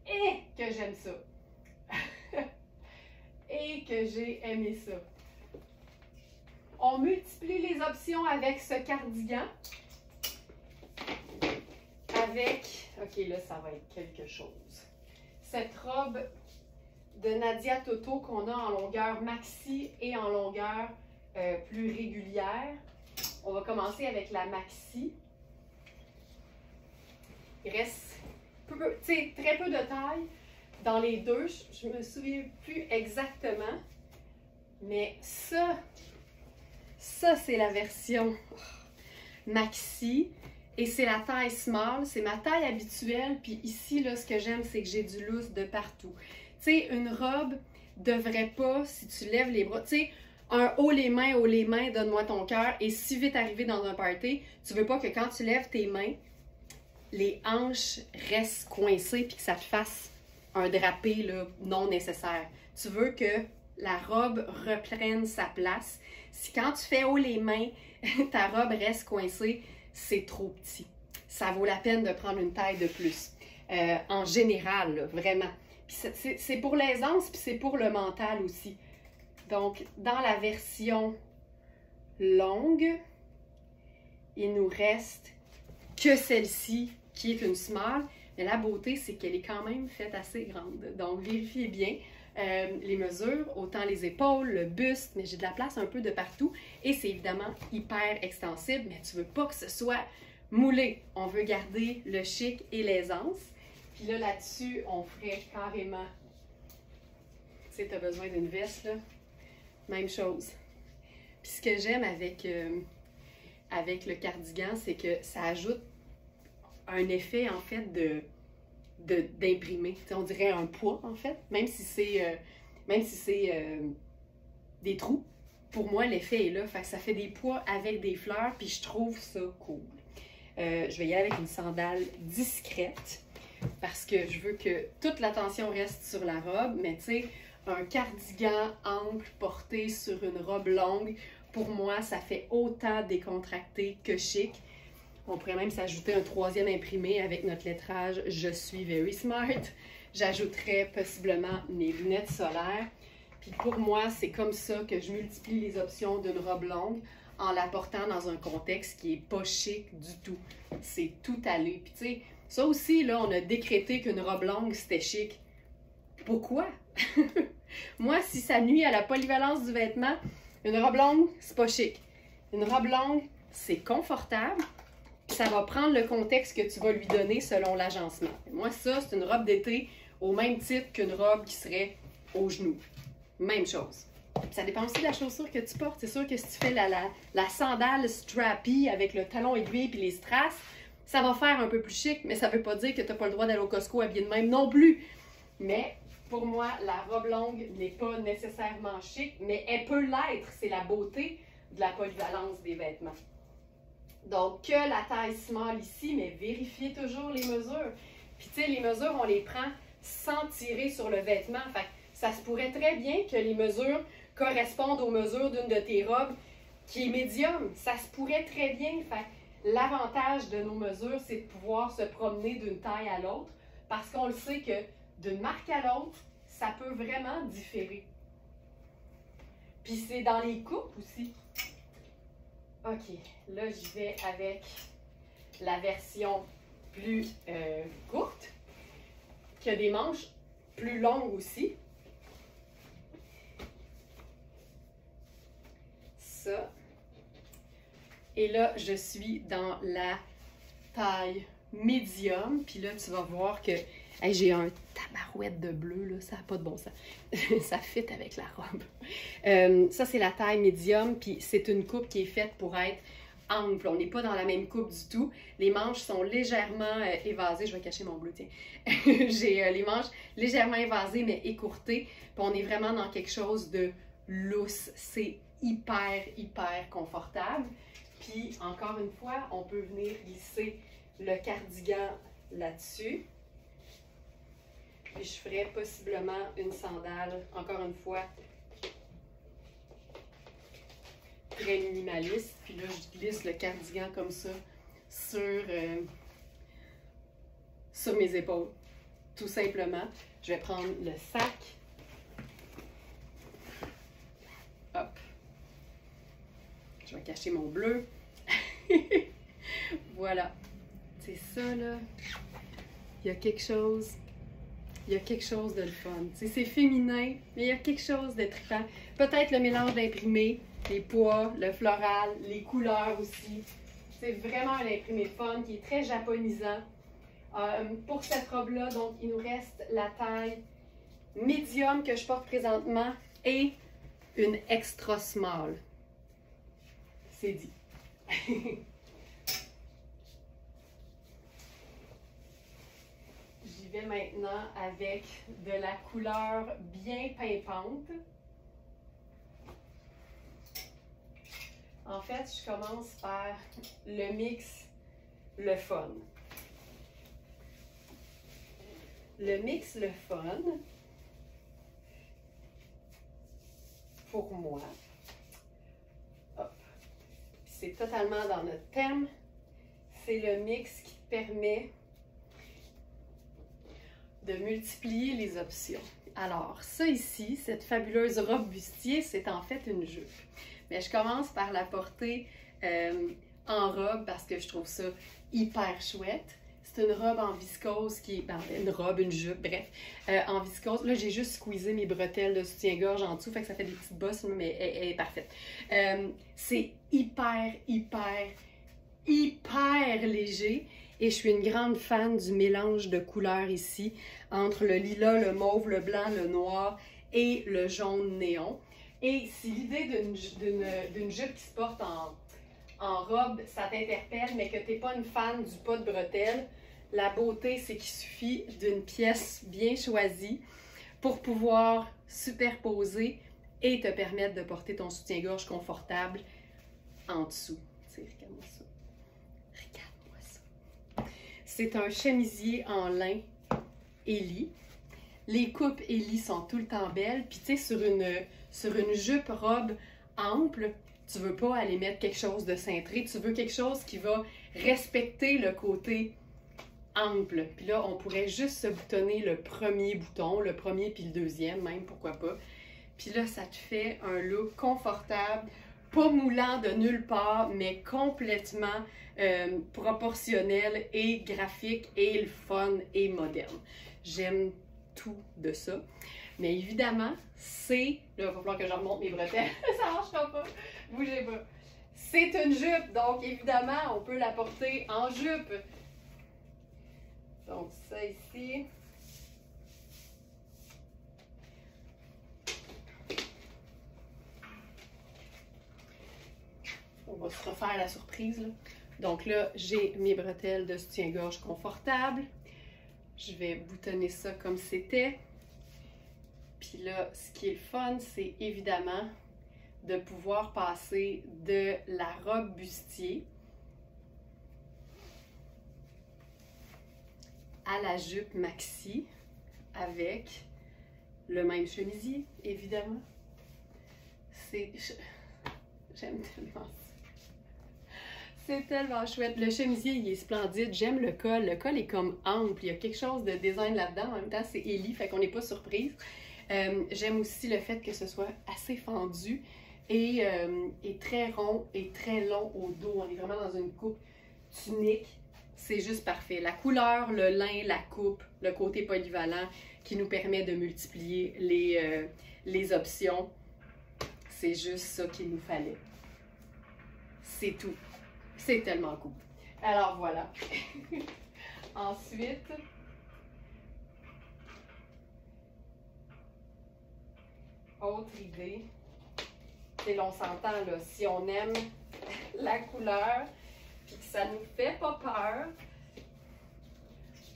Et que j'aime ça. Et que j'ai aimé ça. On multiplie les options avec ce cardigan. Avec, ok là ça va être quelque chose. Cette robe de Nadia Toto qu'on a en longueur maxi et en longueur plus régulière. On va commencer avec la maxi. Il reste très peu de taille dans les deux. Je me souviens plus exactement. Mais ça c'est la version maxi. Et c'est la taille small, c'est ma taille habituelle. Puis ici, là, ce que j'aime, c'est que j'ai du lousse de partout. Tu sais, une robe devrait pas, si tu lèves les bras, tu sais, un haut les mains, donne-moi ton cœur. Et si vite arrivé dans un party, tu veux pas que quand tu lèves tes mains, les hanches restent coincées puis que ça te fasse un drapé là, non nécessaire. Tu veux que la robe reprenne sa place. Si quand tu fais haut les mains, ta robe reste coincée, c'est trop petit. Ça vaut la peine de prendre une taille de plus. En général, là, vraiment. C'est pour l'aisance, puis c'est pour le mental aussi. Donc, dans la version longue, il nous reste que celle-ci, qui est une small. Mais la beauté, c'est qu'elle est quand même faite assez grande. Donc, vérifiez bien les mesures, autant les épaules, le buste, mais j'ai de la place un peu de partout. Et c'est évidemment hyper extensible, mais tu veux pas que ce soit moulé. On veut garder le chic et l'aisance. Puis là, là-dessus, on ferait carrément... Tu sais, tu as besoin d'une veste, là. Même chose. Puis ce que j'aime avec le cardigan, c'est que ça ajoute un effet, en fait, d'imprimer. On dirait un poids, en fait. Même si c'est des trous, pour moi, l'effet est là. Fait que ça fait des poids avec des fleurs, puis je trouve ça cool. Je vais y aller avec une sandale discrète, parce que je veux que toute l'attention reste sur la robe, mais tu sais, un cardigan ample porté sur une robe longue, pour moi, ça fait autant décontracté que chic. On pourrait même s'ajouter un troisième imprimé avec notre lettrage « Je suis very smart ». J'ajouterais possiblement mes lunettes solaires. Puis pour moi, c'est comme ça que je multiplie les options d'une robe longue en la portant dans un contexte qui est pas chic du tout. C'est tout allé. Puis tu sais, ça aussi, là, on a décrété qu'une robe longue, c'était chic. Pourquoi? Moi, si ça nuit à la polyvalence du vêtement, une robe longue, c'est pas chic. Une robe longue, c'est confortable. Ça va prendre le contexte que tu vas lui donner selon l'agencement. Moi, ça, c'est une robe d'été au même titre qu'une robe qui serait au genou. Même chose. Ça dépend aussi de la chaussure que tu portes. C'est sûr que si tu fais la sandale strappy avec le talon aiguille et les strass, ça va faire un peu plus chic, mais ça ne veut pas dire que tu n'as pas le droit d'aller au Costco habillé de même non plus. Mais pour moi, la robe longue n'est pas nécessairement chic, mais elle peut l'être. C'est la beauté de la polyvalence des vêtements. Donc, que la taille small ici, mais vérifiez toujours les mesures. Puis, tu sais, les mesures, on les prend sans tirer sur le vêtement. Fait que ça se pourrait très bien que les mesures correspondent aux mesures d'une de tes robes qui est médium. Ça se pourrait très bien. Fait que l'avantage de nos mesures, c'est de pouvoir se promener d'une taille à l'autre parce qu'on le sait que d'une marque à l'autre, ça peut vraiment différer. Puis, c'est dans les coupes aussi. OK, là, je vais avec la version plus courte, qui a des manches plus longues aussi. Ça. Et là, je suis dans la taille médium. Puis là, tu vas voir que hey, j'ai un tabarouette de bleu, là, ça n'a pas de bon sens. Ça fit avec la robe. Ça, c'est la taille médium, puis c'est une coupe qui est faite pour être ample. On n'est pas dans la même coupe du tout. Les manches sont légèrement évasées. Je vais cacher mon bleu, tiens. J'ai les manches légèrement évasées, mais écourtées. Puis on est vraiment dans quelque chose de lousse. C'est hyper, hyper confortable. Puis, encore une fois, on peut venir glisser le cardigan là-dessus. Puis je ferais possiblement une sandale, encore une fois, très minimaliste. Puis là, je glisse le cardigan comme ça sur mes épaules. Tout simplement, je vais prendre le sac. Hop. Je vais cacher mon bleu. Voilà. C'est ça, là. Il y a quelque chose... Il y a quelque chose de le fun. C'est féminin, mais il y a quelque chose de trippant. Peut-être le mélange d'imprimés, les poids, le floral, les couleurs aussi. C'est vraiment un imprimé fun qui est très japonisant. Pour cette robe-là, donc, il nous reste la taille médium que je porte présentement et une extra small. C'est dit. vais maintenant avec de la couleur bien pimpante. En fait, je commence par le mix Le Fun. Le mix Le Fun, pour moi, c'est totalement dans notre thème, c'est le mix qui te permet de multiplier les options. Alors, ça ici, cette fabuleuse robe bustier, c'est en fait une jupe. Mais je commence par la porter en robe parce que je trouve ça hyper chouette. C'est une robe en viscose qui est, une robe, une jupe, bref, en viscose. Là, j'ai juste squeezé mes bretelles de soutien-gorge en dessous, fait que ça fait des petites bosses, mais elle est parfaite. C'est hyper léger. Et je suis une grande fan du mélange de couleurs ici, entre le lilas, le mauve, le blanc, le noir et le jaune néon. Et si l'idée d'une jupe qui se porte en robe, ça t'interpelle, mais que tu n'es pas une fan du pas de bretelles, la beauté, c'est qu'il suffit d'une pièce bien choisie pour pouvoir superposer et te permettre de porter ton soutien-gorge confortable en dessous. Regarde-moi ça. Regarde-moi ça. C'est un chemisier en lin Ellie. Les coupes Ellie sont tout le temps belles. Puis tu sais, sur une jupe robe ample, tu veux pas aller mettre quelque chose de cintré. Tu veux quelque chose qui va respecter le côté ample. Puis là, on pourrait juste se boutonner le premier bouton, le premier puis le deuxième même, pourquoi pas. Puis là, ça te fait un look confortable, pas moulant de nulle part, mais complètement proportionnel et graphique et le fun et moderne. J'aime tout de ça. Mais évidemment, c'est... Là, il va falloir que je remonte mes bretelles. Ça marchera pas. Bougez pas. C'est une jupe, donc évidemment, on peut la porter en jupe. Donc ça ici. On va se refaire la surprise, là. Donc là, j'ai mes bretelles de soutien-gorge confortable. Je vais boutonner ça comme c'était. Puis là, ce qui est le fun, c'est évidemment de pouvoir passer de la robe bustier à la jupe maxi avec le même chemisier, évidemment. J'aime tellement ça. C'est tellement chouette. Le chemisier, il est splendide. J'aime le col. Le col est comme ample. Il y a quelque chose de design là-dedans. En même temps, c'est Ellie, fait qu'on n'est pas surprise. J'aime aussi le fait que ce soit assez fendu et très rond et très long au dos. On est vraiment dans une coupe tunique. C'est juste parfait. La couleur, le lin, la coupe, le côté polyvalent qui nous permet de multiplier les options. C'est juste ça qu'il nous fallait. C'est tout. C'est tellement cool. Alors voilà. Ensuite, autre idée. Et là, on s'entend là, si on aime la couleur puis que ça nous fait pas peur,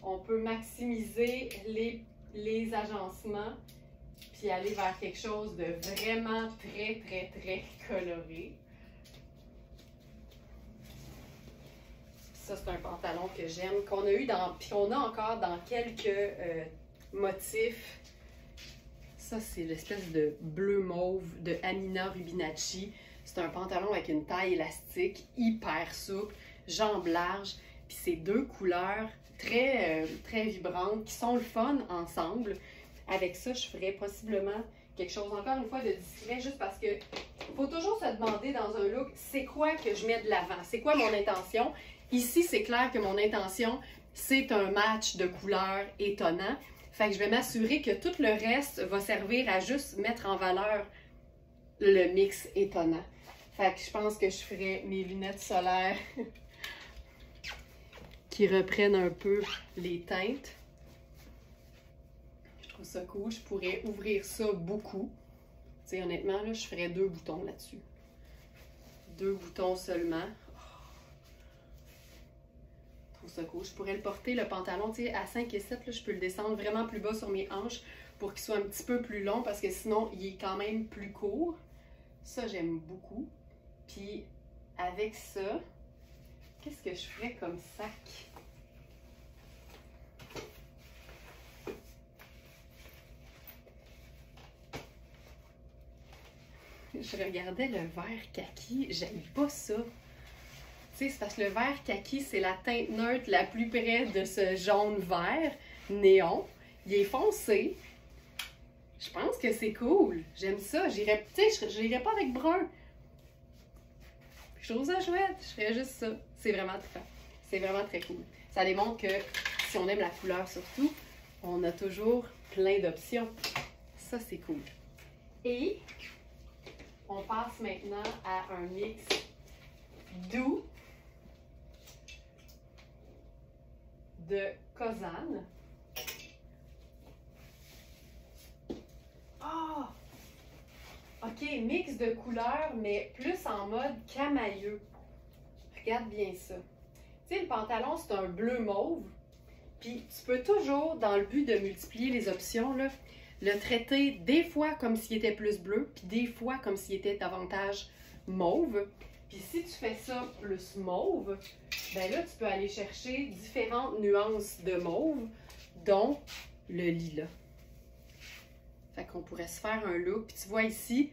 on peut maximiser les agencements puis aller vers quelque chose de vraiment très coloré. Ça, c'est un pantalon que j'aime, qu'on a eu puis qu'on a encore dans quelques motifs. Ça, c'est l'espèce de bleu mauve de Amina Rubinacci. C'est un pantalon avec une taille élastique, hyper souple, jambes larges. Puis c'est deux couleurs très vibrantes qui sont le fun ensemble. Avec ça, je ferais possiblement quelque chose, encore une fois, de discret, juste parce que faut toujours se demander dans un look, c'est quoi que je mets de l'avant? C'est quoi mon intention? Ici, c'est clair que mon intention, c'est un match de couleurs étonnant. Fait que je vais m'assurer que tout le reste va servir à juste mettre en valeur le mix étonnant. Fait que je pense que je ferai mes lunettes solaires qui reprennent un peu les teintes. Je trouve ça cool. Je pourrais ouvrir ça beaucoup. Tu sais, honnêtement, là, je ferais 2 boutons là-dessus. 2 boutons seulement. trouve ça cool. Je pourrais le porter, le pantalon, tu sais, à 5 et 7, là, je peux le descendre vraiment plus bas sur mes hanches pour qu'il soit un petit peu plus long parce que sinon, il est quand même plus court. Ça, j'aime beaucoup. Puis, avec ça, qu'est-ce que je ferais comme sac? Je regardais le vert kaki, j'aime pas ça. Tu sais, c'est parce que le vert kaki, c'est la teinte neutre la plus près de ce jaune-vert néon. Il est foncé. Je pense que c'est cool. J'aime ça. J'irais, tu sais, j'irais pas avec brun. Je trouve ça chouette. Je ferais juste ça. C'est vraiment très fun. C'est vraiment très cool. Ça démontre que si on aime la couleur surtout, on a toujours plein d'options. Ça, c'est cool. Et on passe maintenant à un mix doux de Kozan. Ah! OK, mix de couleurs, mais plus en mode camailleux. Regarde bien ça. Tu sais, le pantalon, c'est un bleu mauve. Puis tu peux toujours, dans le but de multiplier les options, là, le traiter des fois comme s'il était plus bleu, puis des fois comme s'il était davantage mauve. Puis si tu fais ça plus mauve, ben là, tu peux aller chercher différentes nuances de mauve, dont le lilas. Fait qu'on pourrait se faire un look. Puis tu vois ici,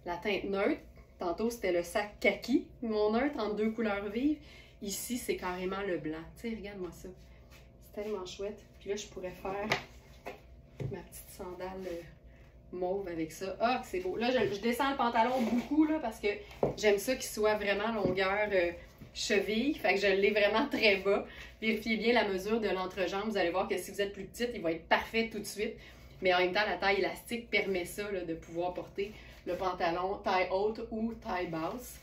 la teinte neutre. Tantôt, c'était le sac kaki, mon neutre entre deux couleurs vives. Ici, c'est carrément le blanc. Tu sais, regarde-moi ça. C'est tellement chouette. Puis là, je pourrais faire ma petite sandale mauve avec ça. Ah, c'est beau. Là, je descends le pantalon beaucoup là, parce que j'aime ça qu'il soit vraiment longueur cheville. Fait que je l'ai vraiment très bas. Vérifiez bien la mesure de l'entrejambe. Vous allez voir que si vous êtes plus petite, il va être parfait tout de suite. Mais en même temps, la taille élastique permet ça, là, de pouvoir porter le pantalon taille haute ou taille basse.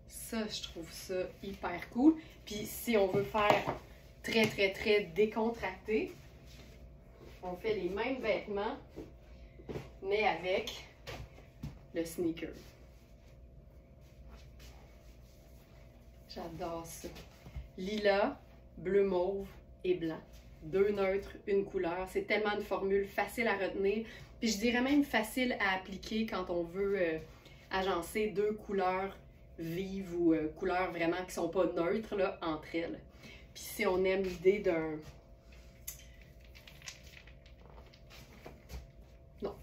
Ça, je trouve ça hyper cool. Puis si on veut faire très, très, très décontracté, on fait les mêmes vêtements, mais avec le sneaker. J'adore ça. Lilas, bleu mauve et blanc. Deux neutres, une couleur. C'est tellement une formule facile à retenir. Puis je dirais même facile à appliquer quand on veut agencer deux couleurs vives ou couleurs vraiment qui ne sont pas neutres là, entre elles. Puis si on aime l'idée d'un... Non.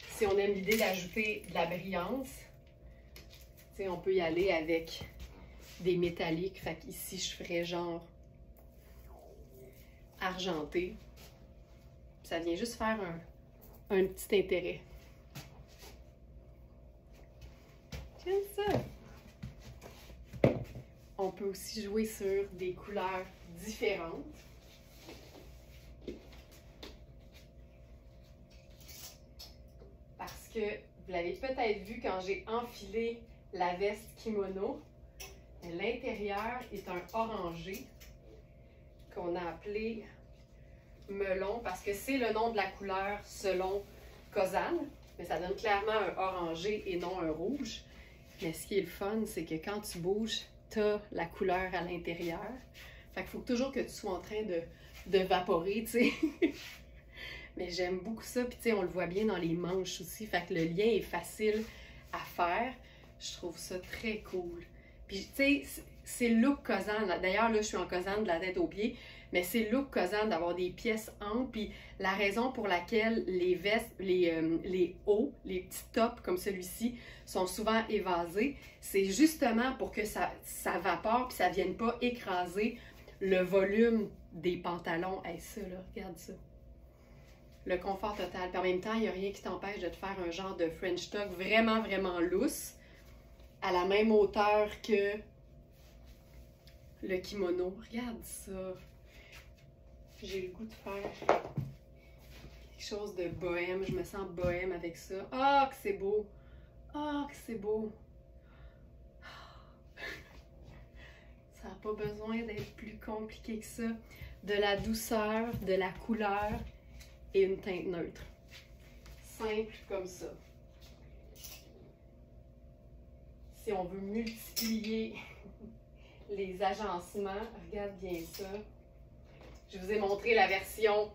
Si on aime l'idée d'ajouter de la brillance, tu sais, on peut y aller avec des métalliques. Fait qu'ici, je ferais genre argenté. Ça vient juste faire un petit intérêt. J'aime ça. On peut aussi jouer sur des couleurs différentes. Parce que vous l'avez peut-être vu quand j'ai enfilé la veste kimono, l'intérieur est un orangé qu'on a appelé melon parce que c'est le nom de la couleur selon Kozan, mais ça donne clairement un orangé et non un rouge. Mais ce qui est le fun, c'est que quand tu bouges, tu as la couleur à l'intérieur. Fait qu'il faut toujours que tu sois en train de vaporer, tu sais. Mais j'aime beaucoup ça, puis tu sais, on le voit bien dans les manches aussi, fait que le lien est facile à faire. Je trouve ça très cool. Puis tu sais, c'est le look Kozan. D'ailleurs, là, je suis en Kozan de la tête aux pieds, mais c'est le look Kozan d'avoir des pièces amples. Puis la raison pour laquelle les vestes, les hauts, les petits tops comme celui-ci sont souvent évasés, c'est justement pour que ça vapore puis ça ne vienne pas écraser le volume des pantalons. Hey, ça là, regarde ça. Le confort total. Puis en même temps, il n'y a rien qui t'empêche de te faire un genre de French tuck vraiment, vraiment lousse, à la même hauteur que le kimono. Regarde ça. J'ai le goût de faire quelque chose de bohème. Je me sens bohème avec ça. Ah, que c'est beau! Ah, que c'est beau! Ça n'a pas besoin d'être plus compliqué que ça. De la douceur, de la couleur et une teinte neutre. Simple comme ça. Si on veut multiplier les agencements. Regarde bien ça. Je vous ai montré la version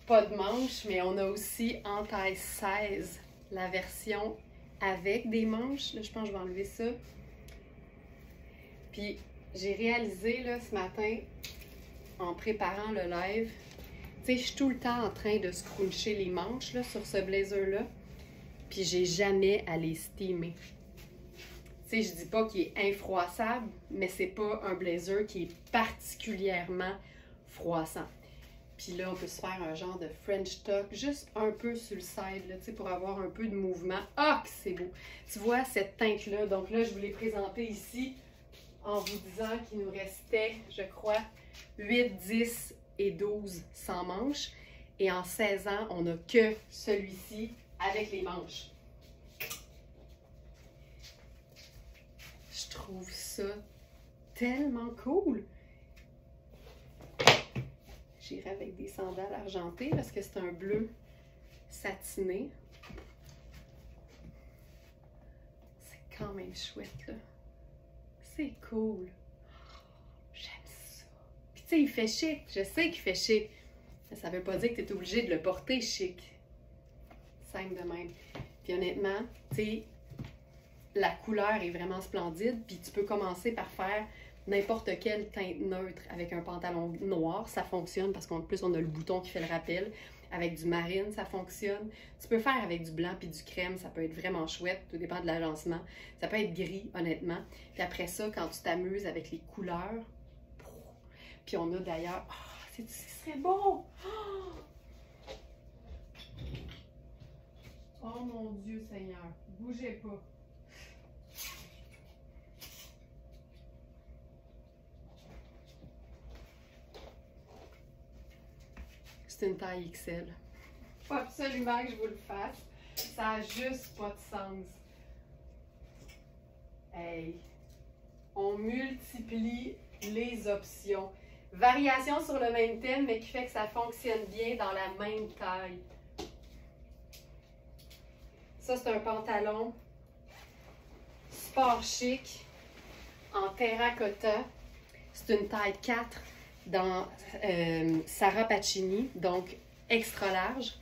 pas de manches, mais on a aussi en taille 16 la version avec des manches. Là, je pense que je vais enlever ça. Puis, j'ai réalisé là, ce matin, en préparant le live, tu sais, je suis tout le temps en train de scruncher les manches là, sur ce blazer-là. Puis, j'ai jamais à les steamer. Tu sais, je dis pas qu'il est infroissable, mais c'est pas un blazer qui est particulièrement froissant. Puis là, on peut se faire un genre de French tuck, juste un peu sur le side, là, tu sais, pour avoir un peu de mouvement. Ah, que c'est beau! Tu vois cette teinte-là, donc là, je vous l'ai présenté ici en vous disant qu'il nous restait, je crois, 8, 10 et 12 sans manches. Et en 16 ans, on n'a que celui-ci avec les manches. Je trouve ça tellement cool! J'irai avec des sandales argentées parce que c'est un bleu satiné. C'est quand même chouette, là. C'est cool. J'aime ça. Puis tu sais, il fait chic. Je sais qu'il fait chic. Mais ça veut pas dire que tu es obligé de le porter chic. Simple de même. Puis honnêtement, tu sais, la couleur est vraiment splendide. Puis tu peux commencer par faire n'importe quelle teinte neutre avec un pantalon noir, ça fonctionne parce qu'en plus on a le bouton qui fait le rappel. Avec du marine, ça fonctionne. Tu peux faire avec du blanc puis du crème, ça peut être vraiment chouette, tout dépend de l'agencement. Ça peut être gris, honnêtement. Puis après ça, quand tu t'amuses avec les couleurs, puis on a d'ailleurs... Oh, ce serait beau! Oh mon Dieu Seigneur, bougez pas! C'est une taille XL. Faut absolument que je vous le fasse. Ça n'a juste pas de sens. Hey! On multiplie les options. Variation sur le même thème, mais qui fait que ça fonctionne bien dans la même taille. Ça, c'est un pantalon sport chic en terracotta. C'est une taille 4. Dans Sarah Pacini, donc extra large.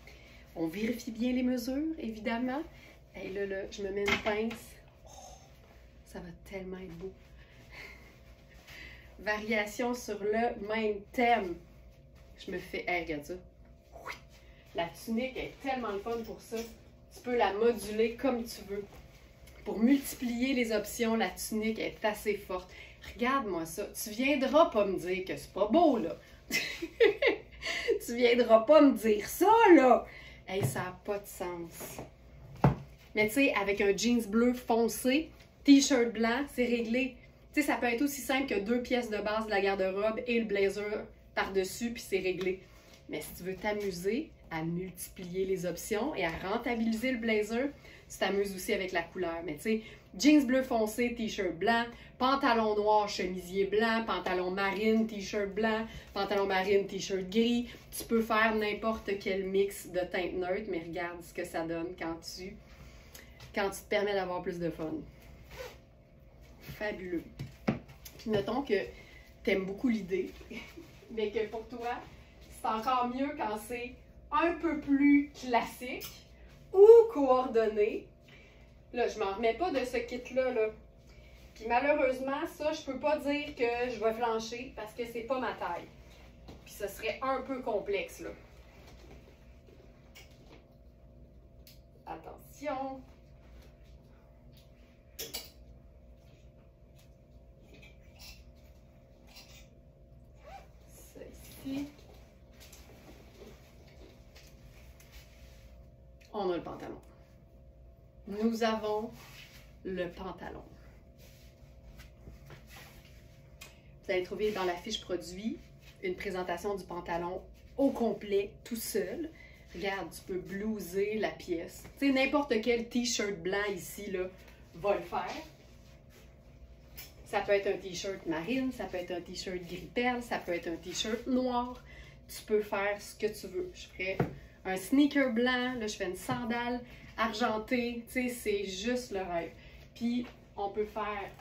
On vérifie bien les mesures, évidemment. Et là, je me mets une pince. Oh, ça va tellement être beau. Variation sur le même thème. Je me fais... Hey, regarde ça. Oui. La tunique est tellement le fun pour ça. Tu peux la moduler comme tu veux. Pour multiplier les options, la tunique est assez forte. Regarde-moi ça. Tu viendras pas me dire que c'est pas beau, là. Tu viendras pas me dire ça, là. Hey, ça n'a pas de sens. Mais tu sais, avec un jeans bleu foncé, t-shirt blanc, c'est réglé. Tu sais, ça peut être aussi simple que 2 pièces de base de la garde-robe et le blazer par-dessus, puis c'est réglé. Mais si tu veux t'amuser à multiplier les options et à rentabiliser le blazer, tu t'amuses aussi avec la couleur. Mais tu sais, jeans bleu foncé, t-shirt blanc, pantalon noir, chemisier blanc, pantalon marine, t-shirt blanc, pantalon marine, t-shirt gris. Tu peux faire n'importe quel mix de teintes neutres, mais regarde ce que ça donne quand tu te permets d'avoir plus de fun. Fabuleux. Puis mettons que tu aimes beaucoup l'idée, mais que pour toi, c'est encore mieux quand c'est un peu plus classique ou coordonné. Là, je m'en remets pas de ce kit-là, là. Puis malheureusement, ça, je peux pas dire que je vais flancher parce que c'est pas ma taille. Puis ce serait un peu complexe, là. Attention. Ceci. On a le pantalon. Nous avons le pantalon. Vous allez trouver dans la fiche produit une présentation du pantalon au complet, tout seul. Regarde, tu peux blouser la pièce. Tu sais, n'importe quel t-shirt blanc ici, là, va le faire. Ça peut être un t-shirt marine, ça peut être un t-shirt gris perle, ça peut être un t-shirt noir. Tu peux faire ce que tu veux. Je ferais un sneaker blanc, là, je fais une sandale argentée. Tu sais, c'est juste le rêve. Puis, on peut faire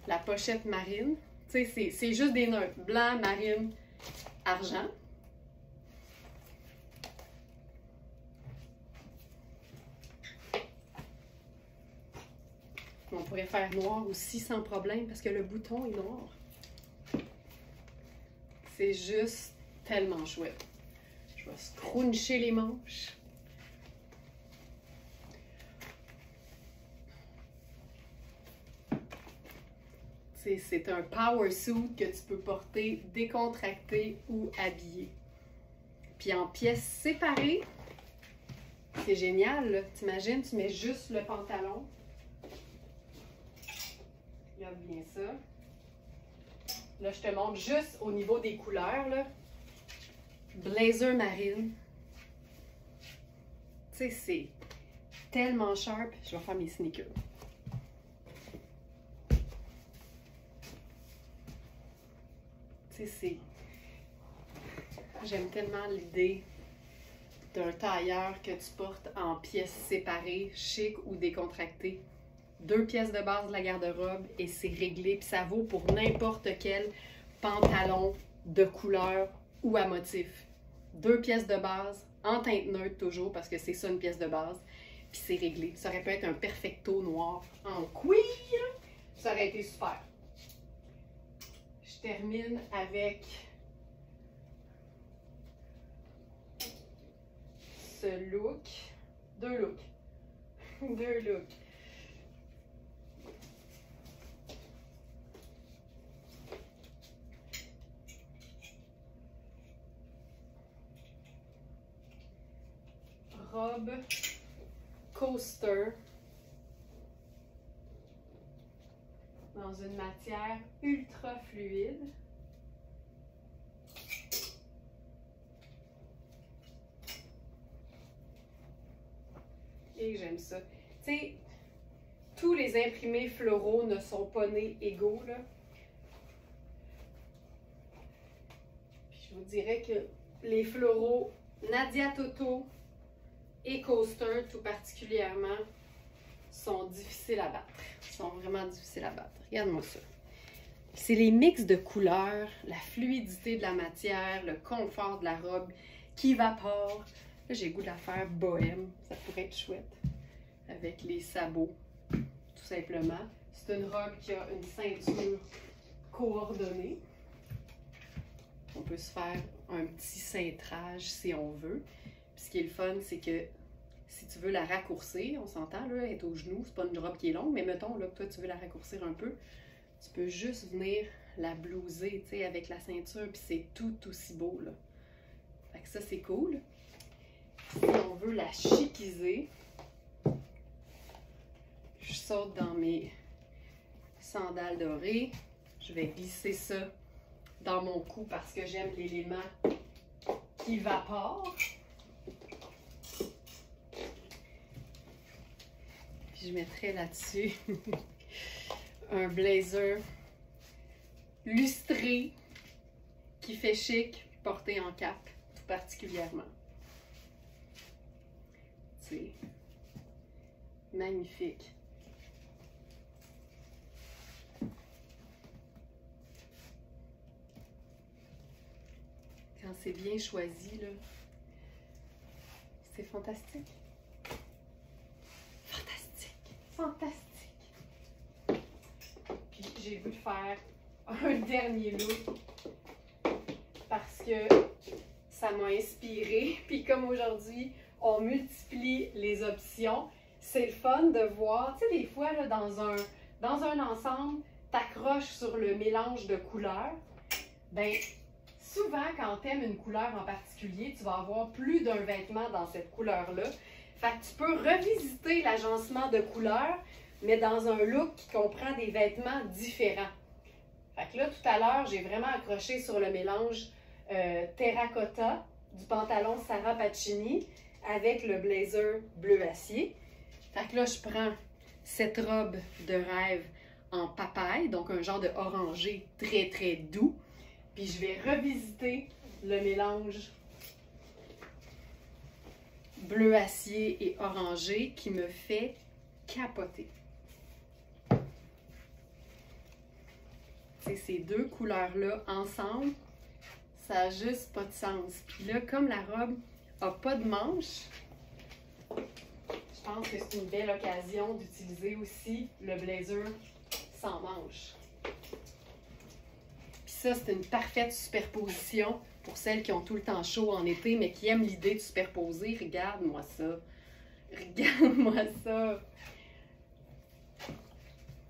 la pochette marine. Tu sais, c'est juste des neutres. Blanc, marine, argent. On pourrait faire noir aussi sans problème parce que le bouton est noir. C'est juste tellement chouette. Je vais scruncher les manches. C'est un power suit que tu peux porter décontracté ou habillé. Puis en pièces séparées, c'est génial. T'imagines, tu mets juste le pantalon. Regarde bien ça. Là, je te montre juste au niveau des couleurs, là. Blazer marine. Tu sais, c'est tellement sharp. Je vais faire mes sneakers. Tu sais, j'aime tellement l'idée d'un tailleur que tu portes en pièces séparées, chic ou décontractées. 2 pièces de base de la garde-robe et c'est réglé. Puis ça vaut pour n'importe quel pantalon de couleur ou à motif. 2 pièces de base, en teinte neutre toujours, parce que c'est ça une pièce de base. Puis c'est réglé. Ça aurait pu être un perfecto noir en cuir. Ça aurait été super. Je termine avec ce look. 2 looks. 2 looks. Robe coaster dans une matière ultra fluide. Et j'aime ça. Tu sais, tous les imprimés floraux ne sont pas nés égaux, là. Puis je vous dirais que les floraux Nadia Toto et Coaster, tout particulièrement, sont difficiles à battre. Ils sont vraiment difficiles à battre. Regarde-moi ça. C'est les mix de couleurs, la fluidité de la matière, le confort de la robe qui évapore. Là, j'ai le goût de la faire bohème. Ça pourrait être chouette. Avec les sabots, tout simplement. C'est une robe qui a une ceinture coordonnée. On peut se faire un petit cintrage si on veut. Puis ce qui est le fun, c'est que si tu veux la raccourcir, on s'entend, là, elle est au genou, c'est pas une robe qui est longue, mais mettons là, que toi tu veux la raccourcir un peu, tu peux juste venir la blouser, tu sais, avec la ceinture, puis c'est tout aussi beau, là. Fait que ça, c'est cool. Si on veut la chiquiser, je saute dans mes sandales dorées, je vais glisser ça dans mon cou parce que j'aime l'élément qui évapore. Puis je mettrai là-dessus un blazer lustré qui fait chic, porté en cape tout particulièrement. C'est magnifique. Quand c'est bien choisi, là, c'est fantastique. Fantastique. Fantastique. Puis j'ai voulu faire un dernier look parce que ça m'a inspirée. Puis comme aujourd'hui, on multiplie les options, c'est le fun de voir, tu sais, des fois, là, dans un ensemble, t'accroches sur le mélange de couleurs. Ben, souvent, quand tu aimes une couleur en particulier, tu vas avoir plus d'un vêtement dans cette couleur-là. Fait que tu peux revisiter l'agencement de couleurs, mais dans un look qui comprend des vêtements différents. Fait que là, tout à l'heure, j'ai vraiment accroché sur le mélange terracotta du pantalon Sarah Pacini avec le blazer bleu acier. Fait que là, je prends cette robe de rêve en papaye, donc un genre de orangé très, très doux. Puis je vais revisiter le mélange bleu acier et orangé qui me fait capoter. sais, ces deux couleurs-là ensemble, ça n'a juste pas de sens. Puis là, comme la robe n'a pas de manche, je pense que c'est une belle occasion d'utiliser aussi le blazer sans manche. Puis ça, c'est une parfaite superposition pour celles qui ont tout le temps chaud en été, mais qui aiment l'idée de superposer. Regarde-moi ça. Regarde-moi ça.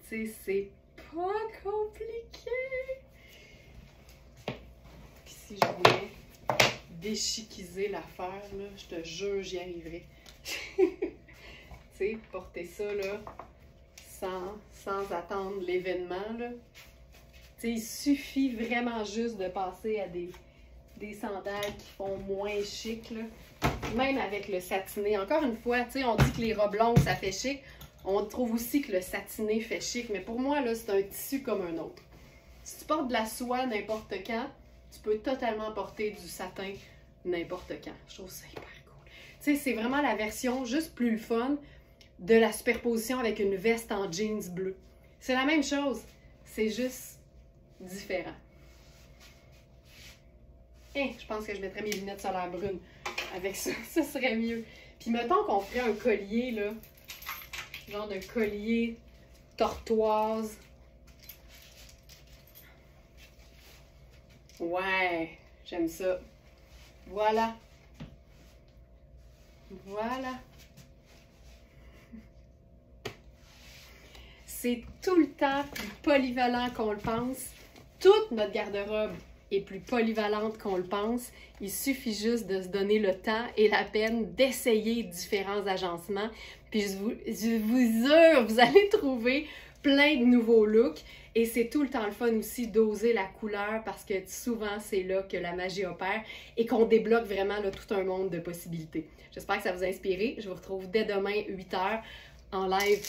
Tu sais, c'est pas compliqué. Puis si je voulais déchiquiser l'affaire, là, je te jure, j'y arriverais. Tu sais, porter ça, là, sans attendre l'événement, là. Tu sais, il suffit vraiment juste de passer à des sandales qui font moins chic, là. Même avec le satiné. Encore une fois, tu sais, on dit que les robes longues, ça fait chic. On trouve aussi que le satiné fait chic. Mais pour moi, là, c'est un tissu comme un autre. Si tu portes de la soie n'importe quand, tu peux totalement porter du satin n'importe quand. Je trouve ça hyper cool. Tu sais, c'est vraiment la version juste plus le fun de la superposition avec une veste en jeans bleu. C'est la même chose. C'est juste différent. Hey, je pense que je mettrais mes lunettes solaires brunes avec ça. Ça serait mieux. Puis mettons qu'on ferait un collier, là. Genre de collier tortoise. Ouais, j'aime ça. Voilà. Voilà. C'est tout le temps plus polyvalent qu'on le pense. Toute notre garde-robe est plus polyvalente qu'on le pense. Il suffit juste de se donner le temps et la peine d'essayer différents agencements. Puis je vous jure, vous allez trouver plein de nouveaux looks. Et c'est tout le temps le fun aussi d'oser la couleur parce que souvent, c'est là que la magie opère et qu'on débloque vraiment là, tout un monde de possibilités. J'espère que ça vous a inspiré. Je vous retrouve dès demain, 8 h, en live